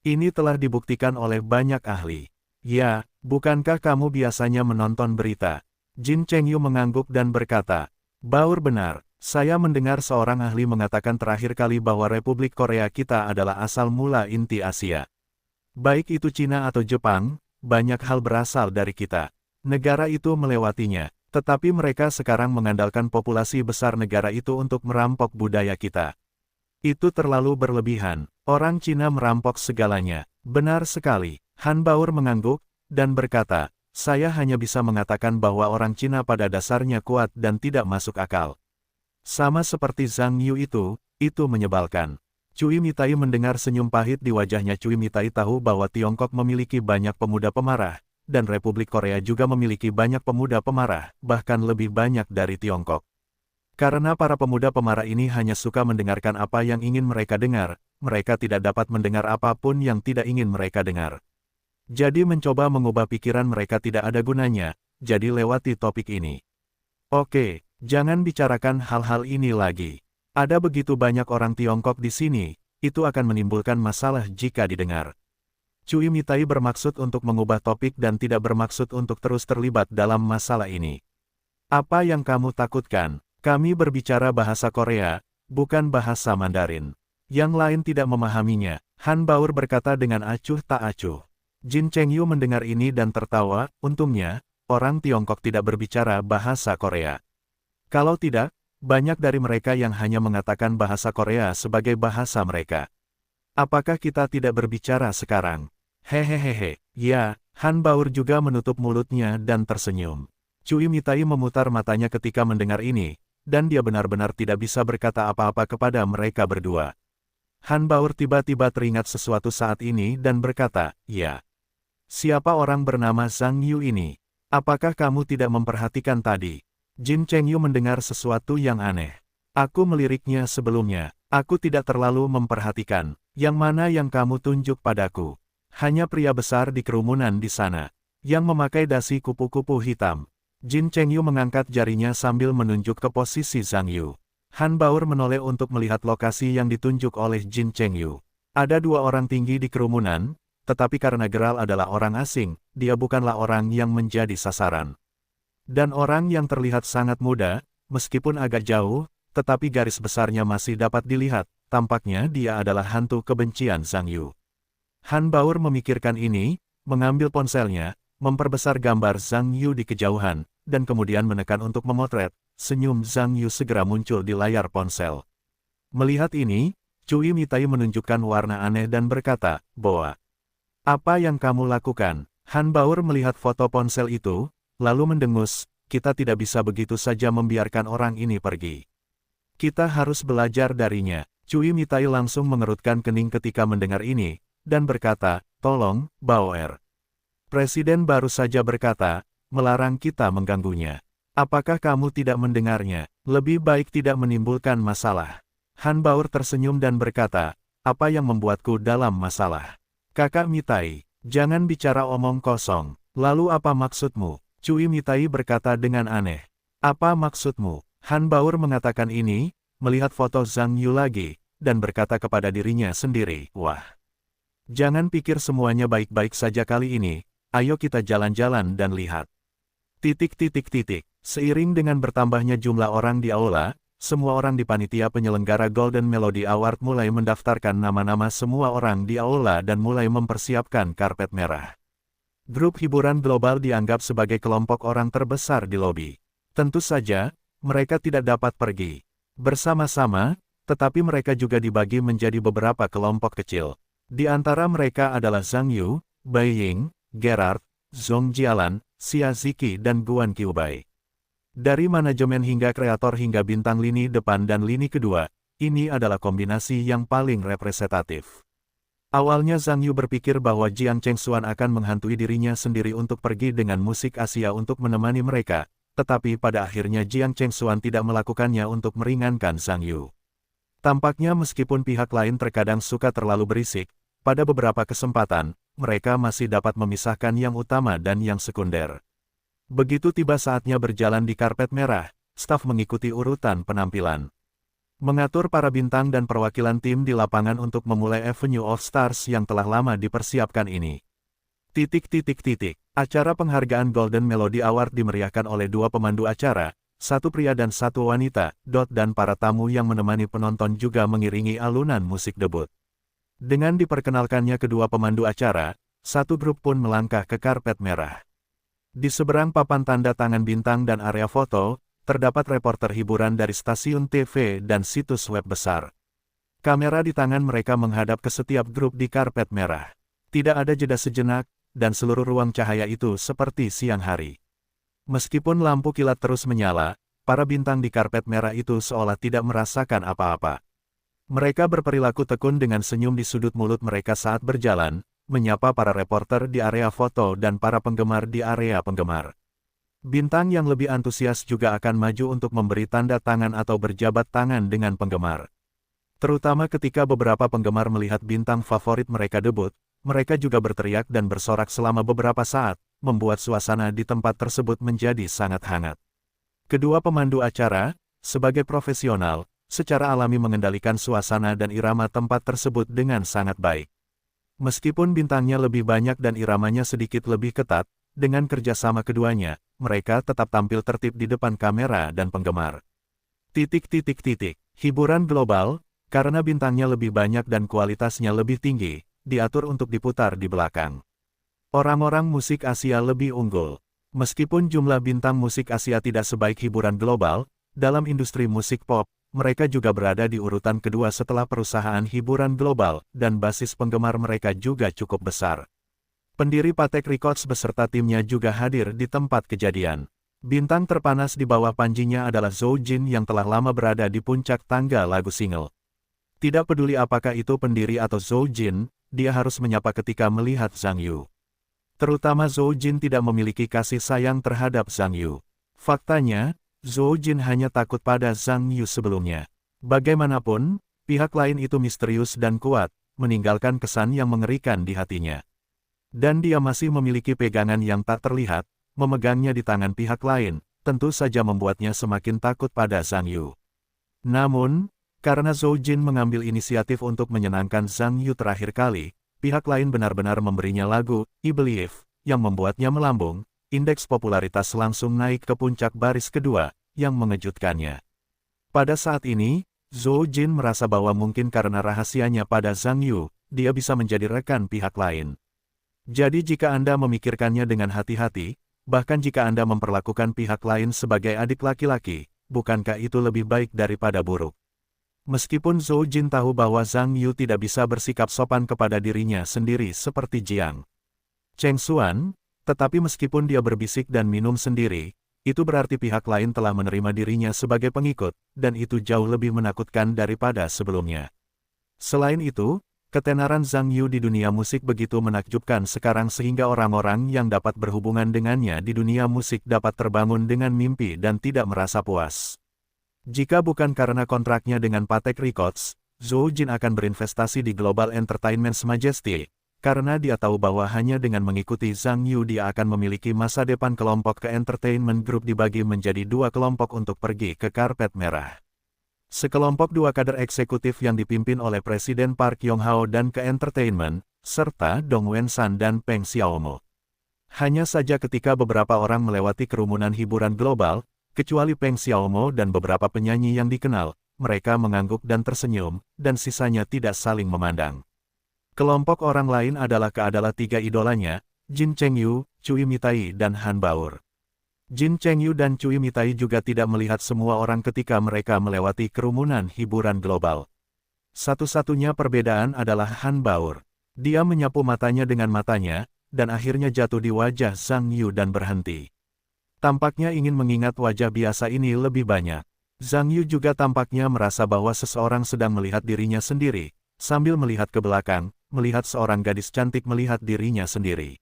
Ini telah dibuktikan oleh banyak ahli. Ya, bukankah kamu biasanya menonton berita? Jin Chengyu mengangguk dan berkata, Baur benar, saya mendengar seorang ahli mengatakan terakhir kali bahwa Republik Korea kita adalah asal mula inti Asia. Baik itu Cina atau Jepang, banyak hal berasal dari kita. Negara itu melewatinya, tetapi mereka sekarang mengandalkan populasi besar negara itu untuk merampok budaya kita. Itu terlalu berlebihan, orang Cina merampok segalanya. Benar sekali, Han Baur mengangguk, dan berkata, saya hanya bisa mengatakan bahwa orang Cina pada dasarnya kuat dan tidak masuk akal. Sama seperti Zhang Yu itu menyebalkan. Cui Mitai mendengar senyum pahit di wajahnya. Cui Mitai tahu bahwa Tiongkok memiliki banyak pemuda pemarah, dan Republik Korea juga memiliki banyak pemuda pemarah, bahkan lebih banyak dari Tiongkok. Karena para pemuda pemarah ini hanya suka mendengarkan apa yang ingin mereka dengar, mereka tidak dapat mendengar apapun yang tidak ingin mereka dengar. Jadi mencoba mengubah pikiran mereka tidak ada gunanya, jadi lewati topik ini. Oke, jangan bicarakan hal-hal ini lagi. Ada begitu banyak orang Tiongkok di sini, itu akan menimbulkan masalah jika didengar. Cui Mitai bermaksud untuk mengubah topik dan tidak bermaksud untuk terus terlibat dalam masalah ini. Apa yang kamu takutkan? Kami berbicara bahasa Korea, bukan bahasa Mandarin. Yang lain tidak memahaminya, Han Baur berkata dengan acuh tak acuh. Jin Chengyu mendengar ini dan tertawa, untungnya, orang Tiongkok tidak berbicara bahasa Korea. Kalau tidak, banyak dari mereka yang hanya mengatakan bahasa Korea sebagai bahasa mereka. Apakah kita tidak berbicara sekarang? Hehehehe, ya, Han Baur juga menutup mulutnya dan tersenyum. Cui Mitai memutar matanya ketika mendengar ini, dan dia benar-benar tidak bisa berkata apa-apa kepada mereka berdua. Han Baur tiba-tiba teringat sesuatu saat ini dan berkata, ya. Siapa orang bernama Zhang Yu ini? Apakah kamu tidak memperhatikan tadi? Jin Chengyu mendengar sesuatu yang aneh. Aku meliriknya sebelumnya. Aku tidak terlalu memperhatikan. Yang mana yang kamu tunjuk padaku? Hanya pria besar di kerumunan di sana. Yang memakai dasi kupu-kupu hitam. Jin Chengyu mengangkat jarinya sambil menunjuk ke posisi Zhang Yu. Han Baur menoleh untuk melihat lokasi yang ditunjuk oleh Jin Chengyu. Ada dua orang tinggi di kerumunan. Tetapi karena Gerald adalah orang asing, dia bukanlah orang yang menjadi sasaran. Dan orang yang terlihat sangat muda, meskipun agak jauh, tetapi garis besarnya masih dapat dilihat, tampaknya dia adalah hantu kebencian Zhang Yu. Han Baur memikirkan ini, mengambil ponselnya, memperbesar gambar Zhang Yu di kejauhan, dan kemudian menekan untuk memotret. Senyum Zhang Yu segera muncul di layar ponsel. Melihat ini, Cui Mitai menunjukkan warna aneh dan berkata, Boa. Apa yang kamu lakukan? Han Baur melihat foto ponsel itu, lalu mendengus, kita tidak bisa begitu saja membiarkan orang ini pergi. Kita harus belajar darinya. Cui Mitai langsung mengerutkan kening ketika mendengar ini, dan berkata, tolong, Baoer. Presiden baru saja berkata, melarang kita mengganggunya. Apakah kamu tidak mendengarnya? Lebih baik tidak menimbulkan masalah. Han Baur tersenyum dan berkata, apa yang membuatku dalam masalah? Kakak Mitai, jangan bicara omong kosong. Lalu apa maksudmu? Cui Mitai berkata dengan aneh. Apa maksudmu? Han Baur mengatakan ini, melihat foto Zhang Yu lagi, dan berkata kepada dirinya sendiri, "Wah, jangan pikir semuanya baik-baik saja kali ini, ayo kita jalan-jalan dan lihat." Seiring dengan bertambahnya jumlah orang di aula, semua orang di panitia penyelenggara Golden Melody Award mulai mendaftarkan nama-nama semua orang di aula dan mulai mempersiapkan karpet merah. Grup hiburan global dianggap sebagai kelompok orang terbesar di lobi. Tentu saja, mereka tidak dapat pergi bersama-sama, tetapi mereka juga dibagi menjadi beberapa kelompok kecil. Di antara mereka adalah Zhang Yu, Bai Ying, Gerard, Zhong Jialan, Xia Ziki dan Guan Qiubai. Dari manajemen hingga kreator hingga bintang lini depan dan lini kedua, ini adalah kombinasi yang paling representatif. Awalnya Zhang Yu berpikir bahwa Jiang Chengxuan akan menghantui dirinya sendiri untuk pergi dengan musik Asia untuk menemani mereka, tetapi pada akhirnya Jiang Chengxuan tidak melakukannya untuk meringankan Zhang Yu. Tampaknya meskipun pihak lain terkadang suka terlalu berisik, pada beberapa kesempatan, mereka masih dapat memisahkan yang utama dan yang sekunder. Begitu tiba saatnya berjalan di karpet merah, staf mengikuti urutan penampilan. Mengatur para bintang dan perwakilan tim di lapangan untuk memulai Avenue of Stars yang telah lama dipersiapkan ini. Acara penghargaan Golden Melody Award dimeriahkan oleh dua pemandu acara, satu pria dan satu wanita, dan para tamu yang menemani penonton juga mengiringi alunan musik debut. Dengan diperkenalkannya kedua pemandu acara, satu grup pun melangkah ke karpet merah. Di seberang papan tanda tangan bintang dan area foto, terdapat reporter hiburan dari stasiun TV dan situs web besar. Kamera di tangan mereka menghadap ke setiap grup di karpet merah. Tidak ada jeda sejenak, dan seluruh ruang cahaya itu seperti siang hari. Meskipun lampu kilat terus menyala, para bintang di karpet merah itu seolah tidak merasakan apa-apa. Mereka berperilaku tekun dengan senyum di sudut mulut mereka saat berjalan, menyapa para reporter di area foto dan para penggemar di area penggemar. Bintang yang lebih antusias juga akan maju untuk memberi tanda tangan atau berjabat tangan dengan penggemar. Terutama ketika beberapa penggemar melihat bintang favorit mereka debut, mereka juga berteriak dan bersorak selama beberapa saat, membuat suasana di tempat tersebut menjadi sangat hangat. Kedua pemandu acara, sebagai profesional, secara alami mengendalikan suasana dan irama tempat tersebut dengan sangat baik. Meskipun bintangnya lebih banyak dan iramanya sedikit lebih ketat, dengan kerjasama keduanya, mereka tetap tampil tertib di depan kamera dan penggemar. Hiburan global, karena bintangnya lebih banyak dan kualitasnya lebih tinggi, diatur untuk diputar di belakang. Orang-orang musik Asia lebih unggul. Meskipun jumlah bintang musik Asia tidak sebaik hiburan global, dalam industri musik pop, mereka juga berada di urutan kedua setelah perusahaan hiburan global, dan basis penggemar mereka juga cukup besar. Pendiri Patek Records beserta timnya juga hadir di tempat kejadian. Bintang terpanas di bawah panjinya adalah Zhou Jin yang telah lama berada di puncak tangga lagu single. Tidak peduli apakah itu pendiri atau Zhou Jin, dia harus menyapa ketika melihat Zhang Yu. Terutama Zhou Jin tidak memiliki kasih sayang terhadap Zhang Yu. Faktanya, Zhou Jin hanya takut pada Zhang Yu sebelumnya. Bagaimanapun, pihak lain itu misterius dan kuat, meninggalkan kesan yang mengerikan di hatinya. Dan dia masih memiliki pegangan yang tak terlihat, memegangnya di tangan pihak lain, tentu saja membuatnya semakin takut pada Zhang Yu. Namun, karena Zhou Jin mengambil inisiatif untuk menyenangkan Zhang Yu terakhir kali, pihak lain benar-benar memberinya lagu, I Believe, yang membuatnya melambung. Indeks popularitas langsung naik ke puncak baris kedua, yang mengejutkannya. Pada saat ini, Zhou Jin merasa bahwa mungkin karena rahasianya pada Zhang Yu, dia bisa menjadi rekan pihak lain. Jadi jika Anda memikirkannya dengan hati-hati, bahkan jika Anda memperlakukan pihak lain sebagai adik laki-laki, bukankah itu lebih baik daripada buruk? Meskipun Zhou Jin tahu bahwa Zhang Yu tidak bisa bersikap sopan kepada dirinya sendiri seperti Jiang Chengxuan, tetapi meskipun dia berbisik dan minum sendiri, itu berarti pihak lain telah menerima dirinya sebagai pengikut, dan itu jauh lebih menakutkan daripada sebelumnya. Selain itu, ketenaran Zhang Yu di dunia musik begitu menakjubkan sekarang sehingga orang-orang yang dapat berhubungan dengannya di dunia musik dapat terbangun dengan mimpi dan tidak merasa puas. Jika bukan karena kontraknya dengan Patek Records, Zhou Jin akan berinvestasi di Global Entertainment Majesty, karena dia tahu bahwa hanya dengan mengikuti Zhang Yu dia akan memiliki masa depan. Kelompok ke entertainment group dibagi menjadi dua kelompok untuk pergi ke karpet merah. Sekelompok dua kader eksekutif yang dipimpin oleh Presiden Park Yong-hao dan ke-entertainment, serta Dong Wen-san dan Peng Xiaomo. Hanya saja ketika beberapa orang melewati kerumunan hiburan global, kecuali Peng Xiaomo dan beberapa penyanyi yang dikenal, mereka mengangguk dan tersenyum, dan sisanya tidak saling memandang. Kelompok orang lain adalah tiga idolanya, Jin Chengyu, Cui Mitai dan Han Baur. Jin Chengyu dan Cui Mitai juga tidak melihat semua orang ketika mereka melewati kerumunan hiburan global. Satu-satunya perbedaan adalah Han Baur. Dia menyapu matanya dengan matanya, dan akhirnya jatuh di wajah Zhang Yu dan berhenti. Tampaknya ingin mengingat wajah biasa ini lebih banyak. Zhang Yu juga tampaknya merasa bahwa seseorang sedang melihat dirinya sendiri, sambil melihat ke belakang, melihat seorang gadis cantik melihat dirinya sendiri.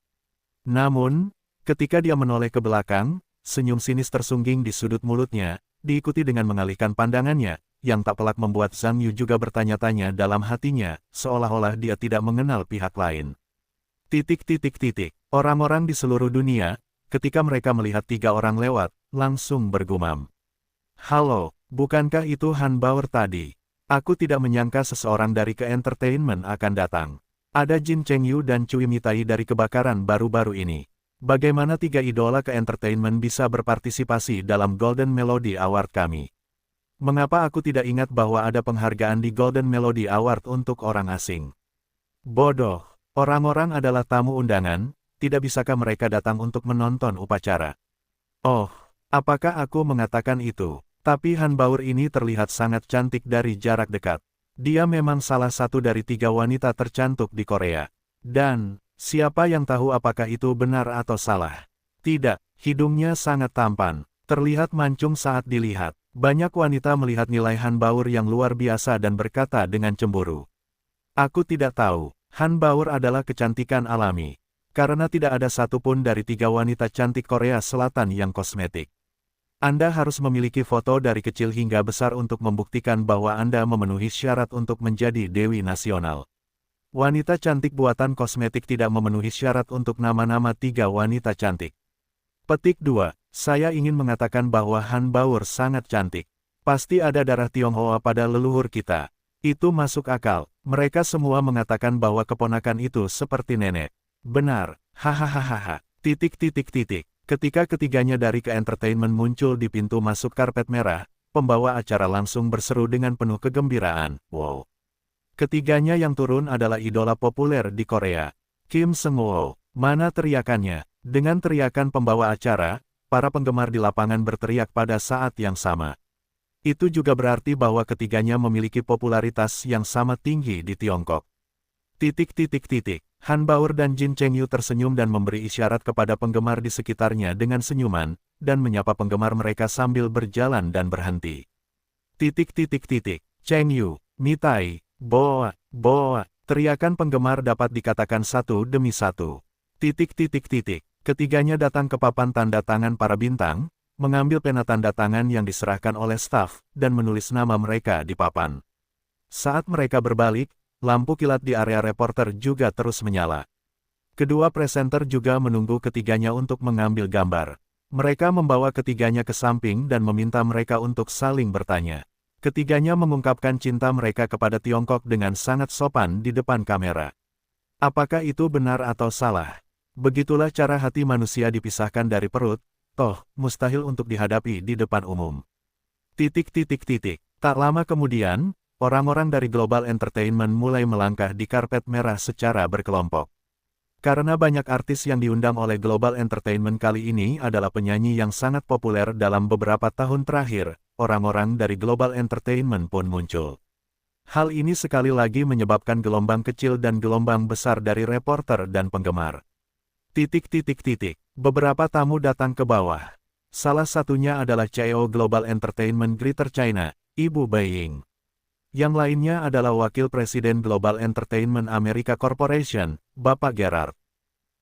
Namun, ketika dia menoleh ke belakang, senyum sinis tersungging di sudut mulutnya, diikuti dengan mengalihkan pandangannya, yang tak pelak membuat Zhang Yu juga bertanya-tanya dalam hatinya, seolah-olah dia tidak mengenal pihak lain. Orang-orang di seluruh dunia, ketika mereka melihat tiga orang lewat, langsung bergumam. Halo, bukankah itu Han Baur tadi? Aku tidak menyangka seseorang dari ke-entertainment akan datang. Ada Jin Chengyu dan Cui Mitai dari kebakaran baru-baru ini. Bagaimana tiga idola ke-entertainment bisa berpartisipasi dalam Golden Melody Award kami? Mengapa aku tidak ingat bahwa ada penghargaan di Golden Melody Award untuk orang asing? Bodoh, orang-orang adalah tamu undangan, tidak bisakah mereka datang untuk menonton upacara? Oh, apakah aku mengatakan itu? Tapi Han Baur ini terlihat sangat cantik dari jarak dekat. Dia memang salah satu dari tiga wanita tercantik di Korea. Dan, siapa yang tahu apakah itu benar atau salah? Tidak, hidungnya sangat tampan, terlihat mancung saat dilihat. Banyak wanita melihat nilai Han Baur yang luar biasa dan berkata dengan cemburu. Aku tidak tahu, Han Baur adalah kecantikan alami. Karena tidak ada satupun dari tiga wanita cantik Korea Selatan yang kosmetik. Anda harus memiliki foto dari kecil hingga besar untuk membuktikan bahwa Anda memenuhi syarat untuk menjadi Dewi Nasional. Wanita cantik buatan kosmetik tidak memenuhi syarat untuk nama-nama tiga wanita cantik. Petik 2. Saya ingin mengatakan bahwa Han Baur sangat cantik. Pasti ada darah Tionghoa pada leluhur kita. Itu masuk akal. Mereka semua mengatakan bahwa keponakan itu seperti nenek. Benar. Hahaha. Ketika ketiganya dari ke-entertainment muncul di pintu masuk karpet merah, pembawa acara langsung berseru dengan penuh kegembiraan. Wow. Ketiganya yang turun adalah idola populer di Korea. Kim Seung-woo. Mana teriakannya? Dengan teriakan pembawa acara, para penggemar di lapangan berteriak pada saat yang sama. Itu juga berarti bahwa ketiganya memiliki popularitas yang sama tinggi di Tiongkok. Han Baur dan Jin Chengyu tersenyum dan memberi isyarat kepada penggemar di sekitarnya dengan senyuman, dan menyapa penggemar mereka sambil berjalan dan berhenti. Chengyu, Mitai, Boa, teriakan penggemar dapat dikatakan satu demi satu. Ketiganya datang ke papan tanda tangan para bintang, mengambil pena tanda tangan yang diserahkan oleh staf, dan menulis nama mereka di papan. Saat mereka berbalik, lampu kilat di area reporter juga terus menyala. Kedua presenter juga menunggu ketiganya untuk mengambil gambar. Mereka membawa ketiganya ke samping dan meminta mereka untuk saling bertanya. Ketiganya mengungkapkan cinta mereka kepada Tiongkok dengan sangat sopan di depan kamera. Apakah itu benar atau salah? Begitulah cara hati manusia dipisahkan dari perut, toh, mustahil untuk dihadapi di depan umum. Tak lama kemudian, orang-orang dari Global Entertainment mulai melangkah di karpet merah secara berkelompok. Karena banyak artis yang diundang oleh Global Entertainment kali ini adalah penyanyi yang sangat populer dalam beberapa tahun terakhir, orang-orang dari Global Entertainment pun muncul. Hal ini sekali lagi menyebabkan gelombang kecil dan gelombang besar dari reporter dan penggemar. Beberapa tamu datang ke bawah. Salah satunya adalah CEO Global Entertainment Greater China, Ibu Beiying. Yang lainnya adalah Wakil Presiden Global Entertainment America Corporation, Bapak Gerard.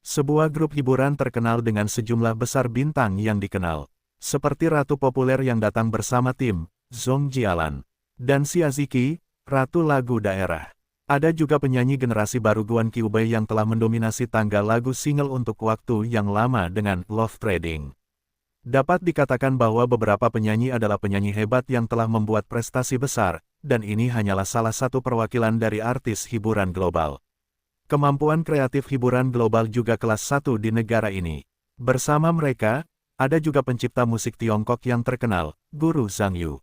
Sebuah grup hiburan terkenal dengan sejumlah besar bintang yang dikenal. Seperti ratu populer yang datang bersama tim, Zhong Jialan. Dan Xia Ziki, ratu lagu daerah. Ada juga penyanyi generasi baru Guan Qiubei yang telah mendominasi tangga lagu single untuk waktu yang lama dengan Love Trading. Dapat dikatakan bahwa beberapa penyanyi adalah penyanyi hebat yang telah membuat prestasi besar, dan ini hanyalah salah satu perwakilan dari artis hiburan global. Kemampuan kreatif hiburan global juga kelas 1 di negara ini. Bersama mereka, ada juga pencipta musik Tiongkok yang terkenal, Guru Zhang Yu.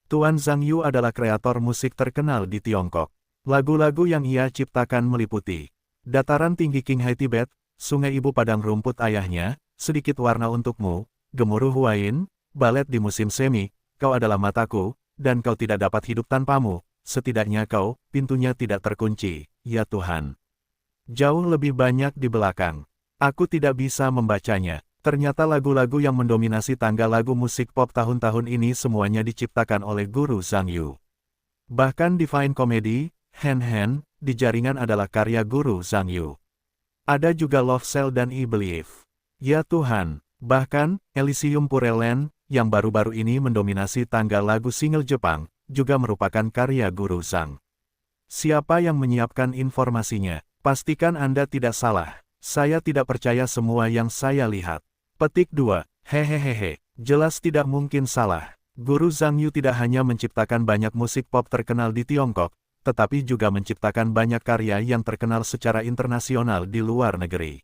Tuan Zhang Yu adalah kreator musik terkenal di Tiongkok. Lagu-lagu yang ia ciptakan meliputi Dataran Tinggi Qinghai Tibet, Sungai Ibu Padang Rumput Ayahnya, Sedikit Warna Untukmu, Gemuruh Huayin, Balet di Musim Semi, Kau Adalah Mataku, dan Kau Tidak Dapat Hidup Tanpamu, Setidaknya Kau, Pintunya Tidak Terkunci, Ya Tuhan. Jauh lebih banyak di belakang. Aku tidak bisa membacanya. Ternyata lagu-lagu yang mendominasi tangga lagu musik pop tahun-tahun ini semuanya diciptakan oleh Guru Zhang Yu. Bahkan Divine Comedy, Hand Hand, di jaringan adalah karya Guru Zhang Yu. Ada juga Love Cell dan I Believe. Ya Tuhan. Bahkan, Elysium Pureland, yang baru-baru ini mendominasi tangga lagu single Jepang, juga merupakan karya Guru Zhang. Siapa yang menyiapkan informasinya? Pastikan Anda tidak salah. Saya tidak percaya semua yang saya lihat. Petik 2. Hehehehe. Jelas tidak mungkin salah. Guru Zhang Yu tidak hanya menciptakan banyak musik pop terkenal di Tiongkok, tetapi juga menciptakan banyak karya yang terkenal secara internasional di luar negeri.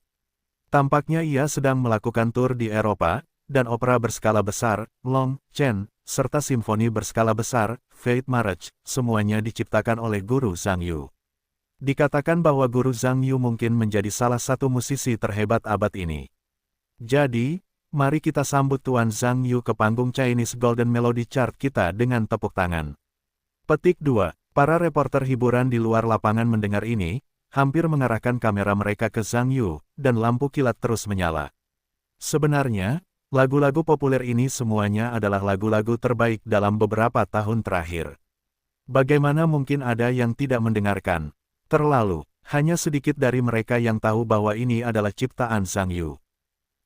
Tampaknya ia sedang melakukan tur di Eropa, dan opera berskala besar, Long Chen, serta simfoni berskala besar, Fate March, semuanya diciptakan oleh Guru Zhang Yu. Dikatakan bahwa Guru Zhang Yu mungkin menjadi salah satu musisi terhebat abad ini. Jadi, mari kita sambut Tuan Zhang Yu ke panggung Chinese Golden Melody Chart kita dengan tepuk tangan. Petik 2. Para reporter hiburan di luar lapangan mendengar ini, hampir mengarahkan kamera mereka ke Zhang Yu, dan lampu kilat terus menyala. Sebenarnya, lagu-lagu populer ini semuanya adalah lagu-lagu terbaik dalam beberapa tahun terakhir. Bagaimana mungkin ada yang tidak mendengarkan? Terlalu, hanya sedikit dari mereka yang tahu bahwa ini adalah ciptaan Zhang Yu.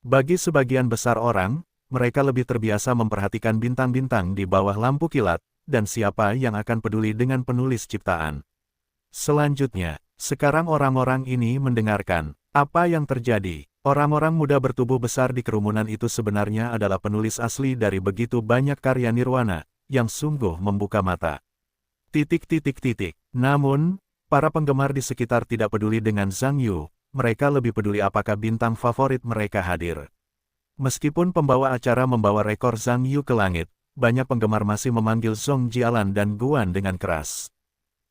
Bagi sebagian besar orang, mereka lebih terbiasa memperhatikan bintang-bintang di bawah lampu kilat, dan siapa yang akan peduli dengan penulis ciptaan. Selanjutnya, sekarang orang-orang ini mendengarkan apa yang terjadi. Orang-orang muda bertubuh besar di kerumunan itu sebenarnya adalah penulis asli dari begitu banyak karya Nirwana, yang sungguh membuka mata. Namun, para penggemar di sekitar tidak peduli dengan Zhang Yu, mereka lebih peduli apakah bintang favorit mereka hadir. Meskipun pembawa acara membawa rekor Zhang Yu ke langit, banyak penggemar masih memanggil Song Jialan dan Guan dengan keras.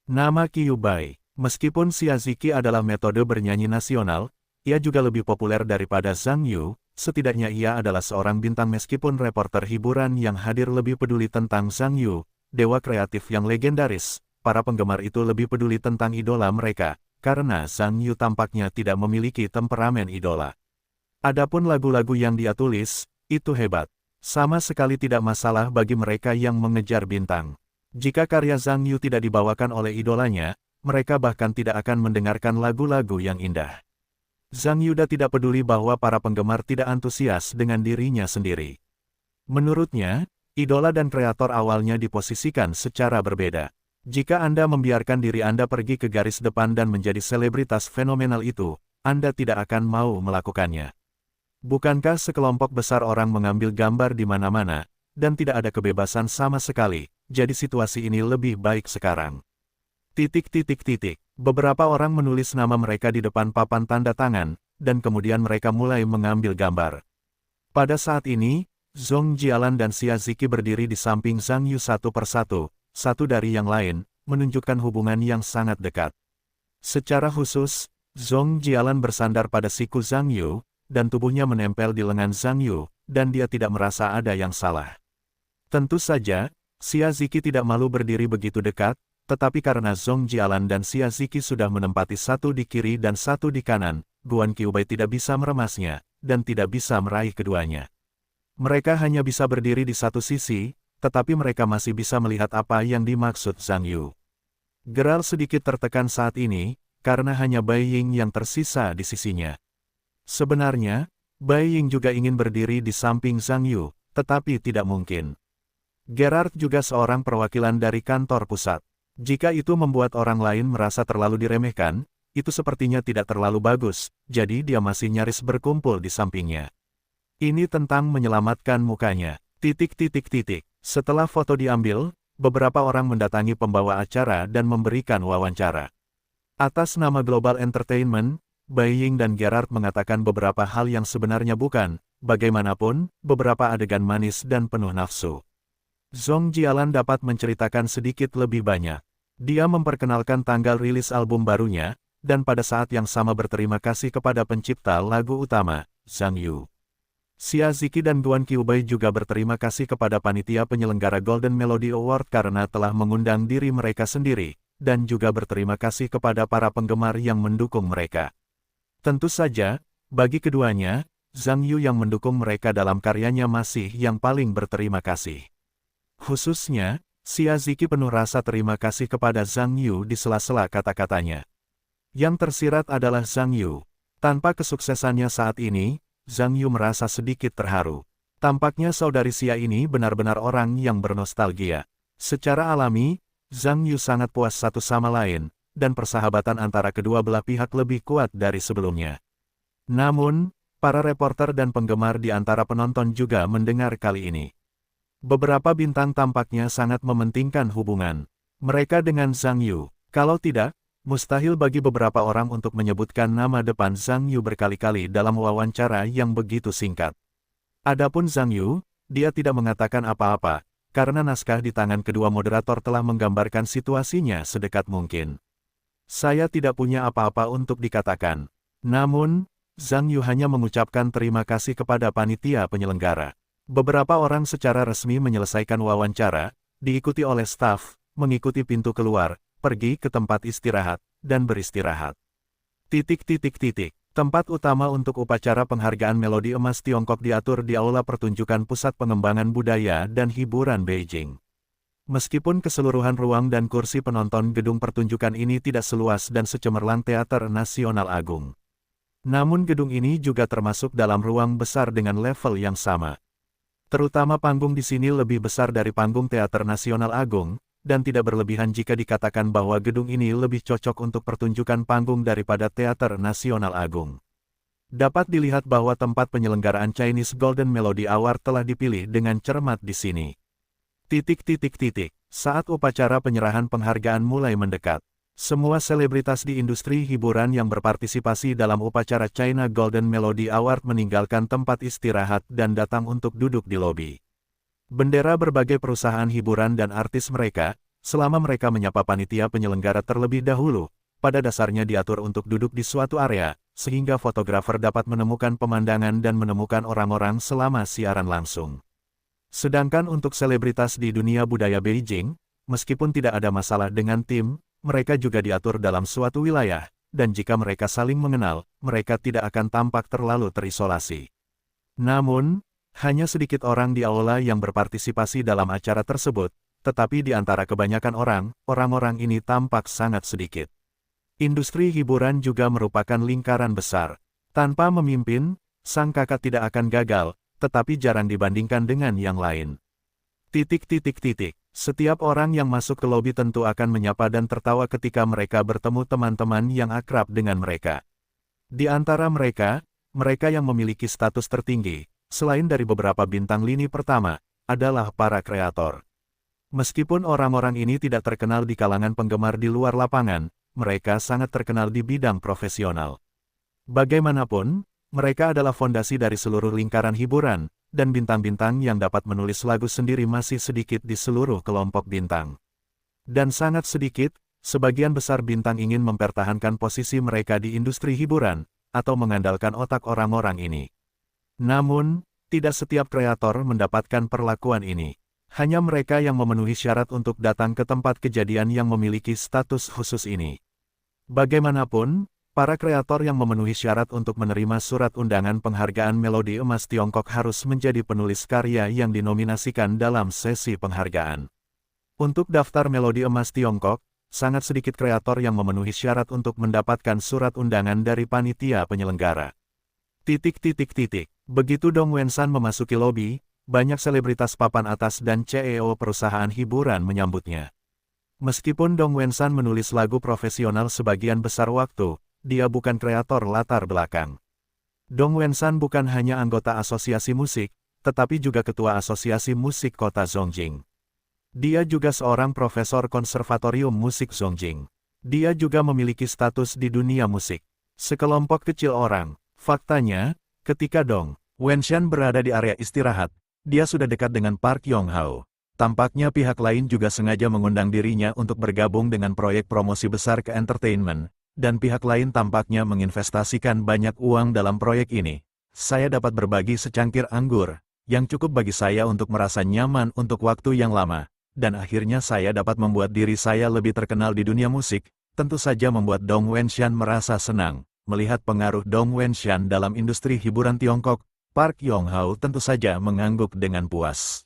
Nama Qiu Bai. Meskipun Xia Ziki adalah metode bernyanyi nasional, ia juga lebih populer daripada Zhang Yu, setidaknya ia adalah seorang bintang meskipun reporter hiburan yang hadir lebih peduli tentang Zhang Yu, dewa kreatif yang legendaris, para penggemar itu lebih peduli tentang idola mereka, karena Zhang Yu tampaknya tidak memiliki temperamen idola. Adapun lagu-lagu yang dia tulis, itu hebat. Sama sekali tidak masalah bagi mereka yang mengejar bintang. Jika karya Zhang Yu tidak dibawakan oleh idolanya, mereka bahkan tidak akan mendengarkan lagu-lagu yang indah. Zhang Yuda tidak peduli bahwa para penggemar tidak antusias dengan dirinya sendiri. Menurutnya, idola dan kreator awalnya diposisikan secara berbeda. Jika Anda membiarkan diri Anda pergi ke garis depan dan menjadi selebritas fenomenal itu, Anda tidak akan mau melakukannya. Bukankah sekelompok besar orang mengambil gambar di mana-mana, dan tidak ada kebebasan sama sekali, jadi situasi ini lebih baik sekarang. Beberapa orang menulis nama mereka di depan papan tanda tangan, dan kemudian mereka mulai mengambil gambar. Pada saat ini, Song Jialan dan Xia Ziki berdiri di samping Zhang Yu satu persatu, satu dari yang lain, menunjukkan hubungan yang sangat dekat. Secara khusus, Song Jialan bersandar pada siku Zhang Yu, dan tubuhnya menempel di lengan Zhang Yu, dan dia tidak merasa ada yang salah. Tentu saja, Xia Ziki tidak malu berdiri begitu dekat, tetapi karena Song Jialan dan Xia Ziki sudah menempati satu di kiri dan satu di kanan, Guan Qiubai tidak bisa meremasnya, dan tidak bisa meraih keduanya. Mereka hanya bisa berdiri di satu sisi, tetapi mereka masih bisa melihat apa yang dimaksud Zhang Yu. Gerald sedikit tertekan saat ini, karena hanya Bai Ying yang tersisa di sisinya. Sebenarnya, Bai Ying juga ingin berdiri di samping Zhang Yu, tetapi tidak mungkin. Gerard juga seorang perwakilan dari kantor pusat. Jika itu membuat orang lain merasa terlalu diremehkan, itu sepertinya tidak terlalu bagus, jadi dia masih nyaris berkumpul di sampingnya. Ini tentang menyelamatkan mukanya. Setelah foto diambil, beberapa orang mendatangi pembawa acara dan memberikan wawancara. Atas nama Global Entertainment, Bai Ying dan Gerard mengatakan beberapa hal yang sebenarnya bukan, bagaimanapun, beberapa adegan manis dan penuh nafsu. Zhong Jialan dapat menceritakan sedikit lebih banyak. Dia memperkenalkan tanggal rilis album barunya, dan pada saat yang sama berterima kasih kepada pencipta lagu utama, Zhang Yu. Xia Ziki dan Guan Qiubei juga berterima kasih kepada panitia penyelenggara Golden Melody Award karena telah mengundang diri mereka sendiri, dan juga berterima kasih kepada para penggemar yang mendukung mereka. Tentu saja, bagi keduanya, Zhang Yu yang mendukung mereka dalam karyanya masih yang paling berterima kasih. Khususnya, Xia Ziki penuh rasa terima kasih kepada Zhang Yu di sela-sela kata-katanya. Yang tersirat adalah Zhang Yu. Tanpa kesuksesannya saat ini, Zhang Yu merasa sedikit terharu. Tampaknya saudari Xia ini benar-benar orang yang bernostalgia. Secara alami, Zhang Yu sangat puas satu sama lain, dan persahabatan antara kedua belah pihak lebih kuat dari sebelumnya. Namun, para reporter dan penggemar di antara penonton juga mendengar kali ini. Beberapa bintang tampaknya sangat mementingkan hubungan mereka dengan Zhang Yu. Kalau tidak, mustahil bagi beberapa orang untuk menyebutkan nama depan Zhang Yu berkali-kali dalam wawancara yang begitu singkat. Adapun Zhang Yu, dia tidak mengatakan apa-apa, karena naskah di tangan kedua moderator telah menggambarkan situasinya sedekat mungkin. Saya tidak punya apa-apa untuk dikatakan. Namun, Zhang Yu hanya mengucapkan terima kasih kepada panitia penyelenggara. Beberapa orang secara resmi menyelesaikan wawancara, diikuti oleh staf, mengikuti pintu keluar, pergi ke tempat istirahat, dan beristirahat. Tempat utama untuk upacara penghargaan Melodi Emas Tiongkok diatur di Aula Pertunjukan Pusat Pengembangan Budaya dan Hiburan Beijing. Meskipun keseluruhan ruang dan kursi penonton gedung pertunjukan ini tidak seluas dan secemerlang Teater Nasional Agung. Namun gedung ini juga termasuk dalam ruang besar dengan level yang sama. Terutama panggung di sini lebih besar dari panggung Teater Nasional Agung, dan tidak berlebihan jika dikatakan bahwa gedung ini lebih cocok untuk pertunjukan panggung daripada Teater Nasional Agung. Dapat dilihat bahwa tempat penyelenggaraan Chinese Golden Melody Award telah dipilih dengan cermat di sini. Saat upacara penyerahan penghargaan mulai mendekat, semua selebritas di industri hiburan yang berpartisipasi dalam upacara China Golden Melody Award meninggalkan tempat istirahat dan datang untuk duduk di lobi. Bendera berbagai perusahaan hiburan dan artis mereka, selama mereka menyapa panitia penyelenggara terlebih dahulu, pada dasarnya diatur untuk duduk di suatu area, sehingga fotografer dapat menemukan pemandangan dan menemukan orang-orang selama siaran langsung. Sedangkan untuk selebritas di dunia budaya Beijing, meskipun tidak ada masalah dengan tim, mereka juga diatur dalam suatu wilayah, dan jika mereka saling mengenal, mereka tidak akan tampak terlalu terisolasi. Namun, hanya sedikit orang di aula yang berpartisipasi dalam acara tersebut, tetapi di antara kebanyakan orang-orang ini tampak sangat sedikit. Industri hiburan juga merupakan lingkaran besar. Tanpa memimpin, sang kakak tidak akan gagal, tetapi jarang dibandingkan dengan yang lain. Setiap orang yang masuk ke lobi tentu akan menyapa dan tertawa ketika mereka bertemu teman-teman yang akrab dengan mereka. Di antara mereka yang memiliki status tertinggi, selain dari beberapa bintang lini pertama, adalah para kreator. Meskipun orang-orang ini tidak terkenal di kalangan penggemar di luar lapangan, mereka sangat terkenal di bidang profesional. Bagaimanapun, mereka adalah fondasi dari seluruh lingkaran hiburan, dan bintang-bintang yang dapat menulis lagu sendiri masih sedikit di seluruh kelompok bintang. Dan sangat sedikit, sebagian besar bintang ingin mempertahankan posisi mereka di industri hiburan, atau mengandalkan otak orang-orang ini. Namun, tidak setiap kreator mendapatkan perlakuan ini. Hanya mereka yang memenuhi syarat untuk datang ke tempat kejadian yang memiliki status khusus ini. Bagaimanapun, para kreator yang memenuhi syarat untuk menerima surat undangan penghargaan Melodi Emas Tiongkok harus menjadi penulis karya yang dinominasikan dalam sesi penghargaan. Untuk daftar Melodi Emas Tiongkok, sangat sedikit kreator yang memenuhi syarat untuk mendapatkan surat undangan dari panitia penyelenggara. Begitu Dong Wensan memasuki lobi, banyak selebritas papan atas dan CEO perusahaan hiburan menyambutnya. Meskipun Dong Wensan menulis lagu profesional sebagian besar waktu, dia bukan kreator latar belakang. Dong Wensan bukan hanya anggota asosiasi musik, tetapi juga ketua asosiasi musik kota Zongjing. Dia juga seorang profesor konservatorium musik Zongjing. Dia juga memiliki status di dunia musik. Sekelompok kecil orang. Faktanya, ketika Dong Wenshan berada di area istirahat, dia sudah dekat dengan Park Yong-hao. Tampaknya pihak lain juga sengaja mengundang dirinya untuk bergabung dengan proyek promosi besar ke entertainment, dan pihak lain tampaknya menginvestasikan banyak uang dalam proyek ini. Saya dapat berbagi secangkir anggur, yang cukup bagi saya untuk merasa nyaman untuk waktu yang lama, dan akhirnya saya dapat membuat diri saya lebih terkenal di dunia musik, tentu saja membuat Dong Wenshan merasa senang. Melihat pengaruh Dong Wenshan dalam industri hiburan Tiongkok, Park Yong-hao tentu saja mengangguk dengan puas.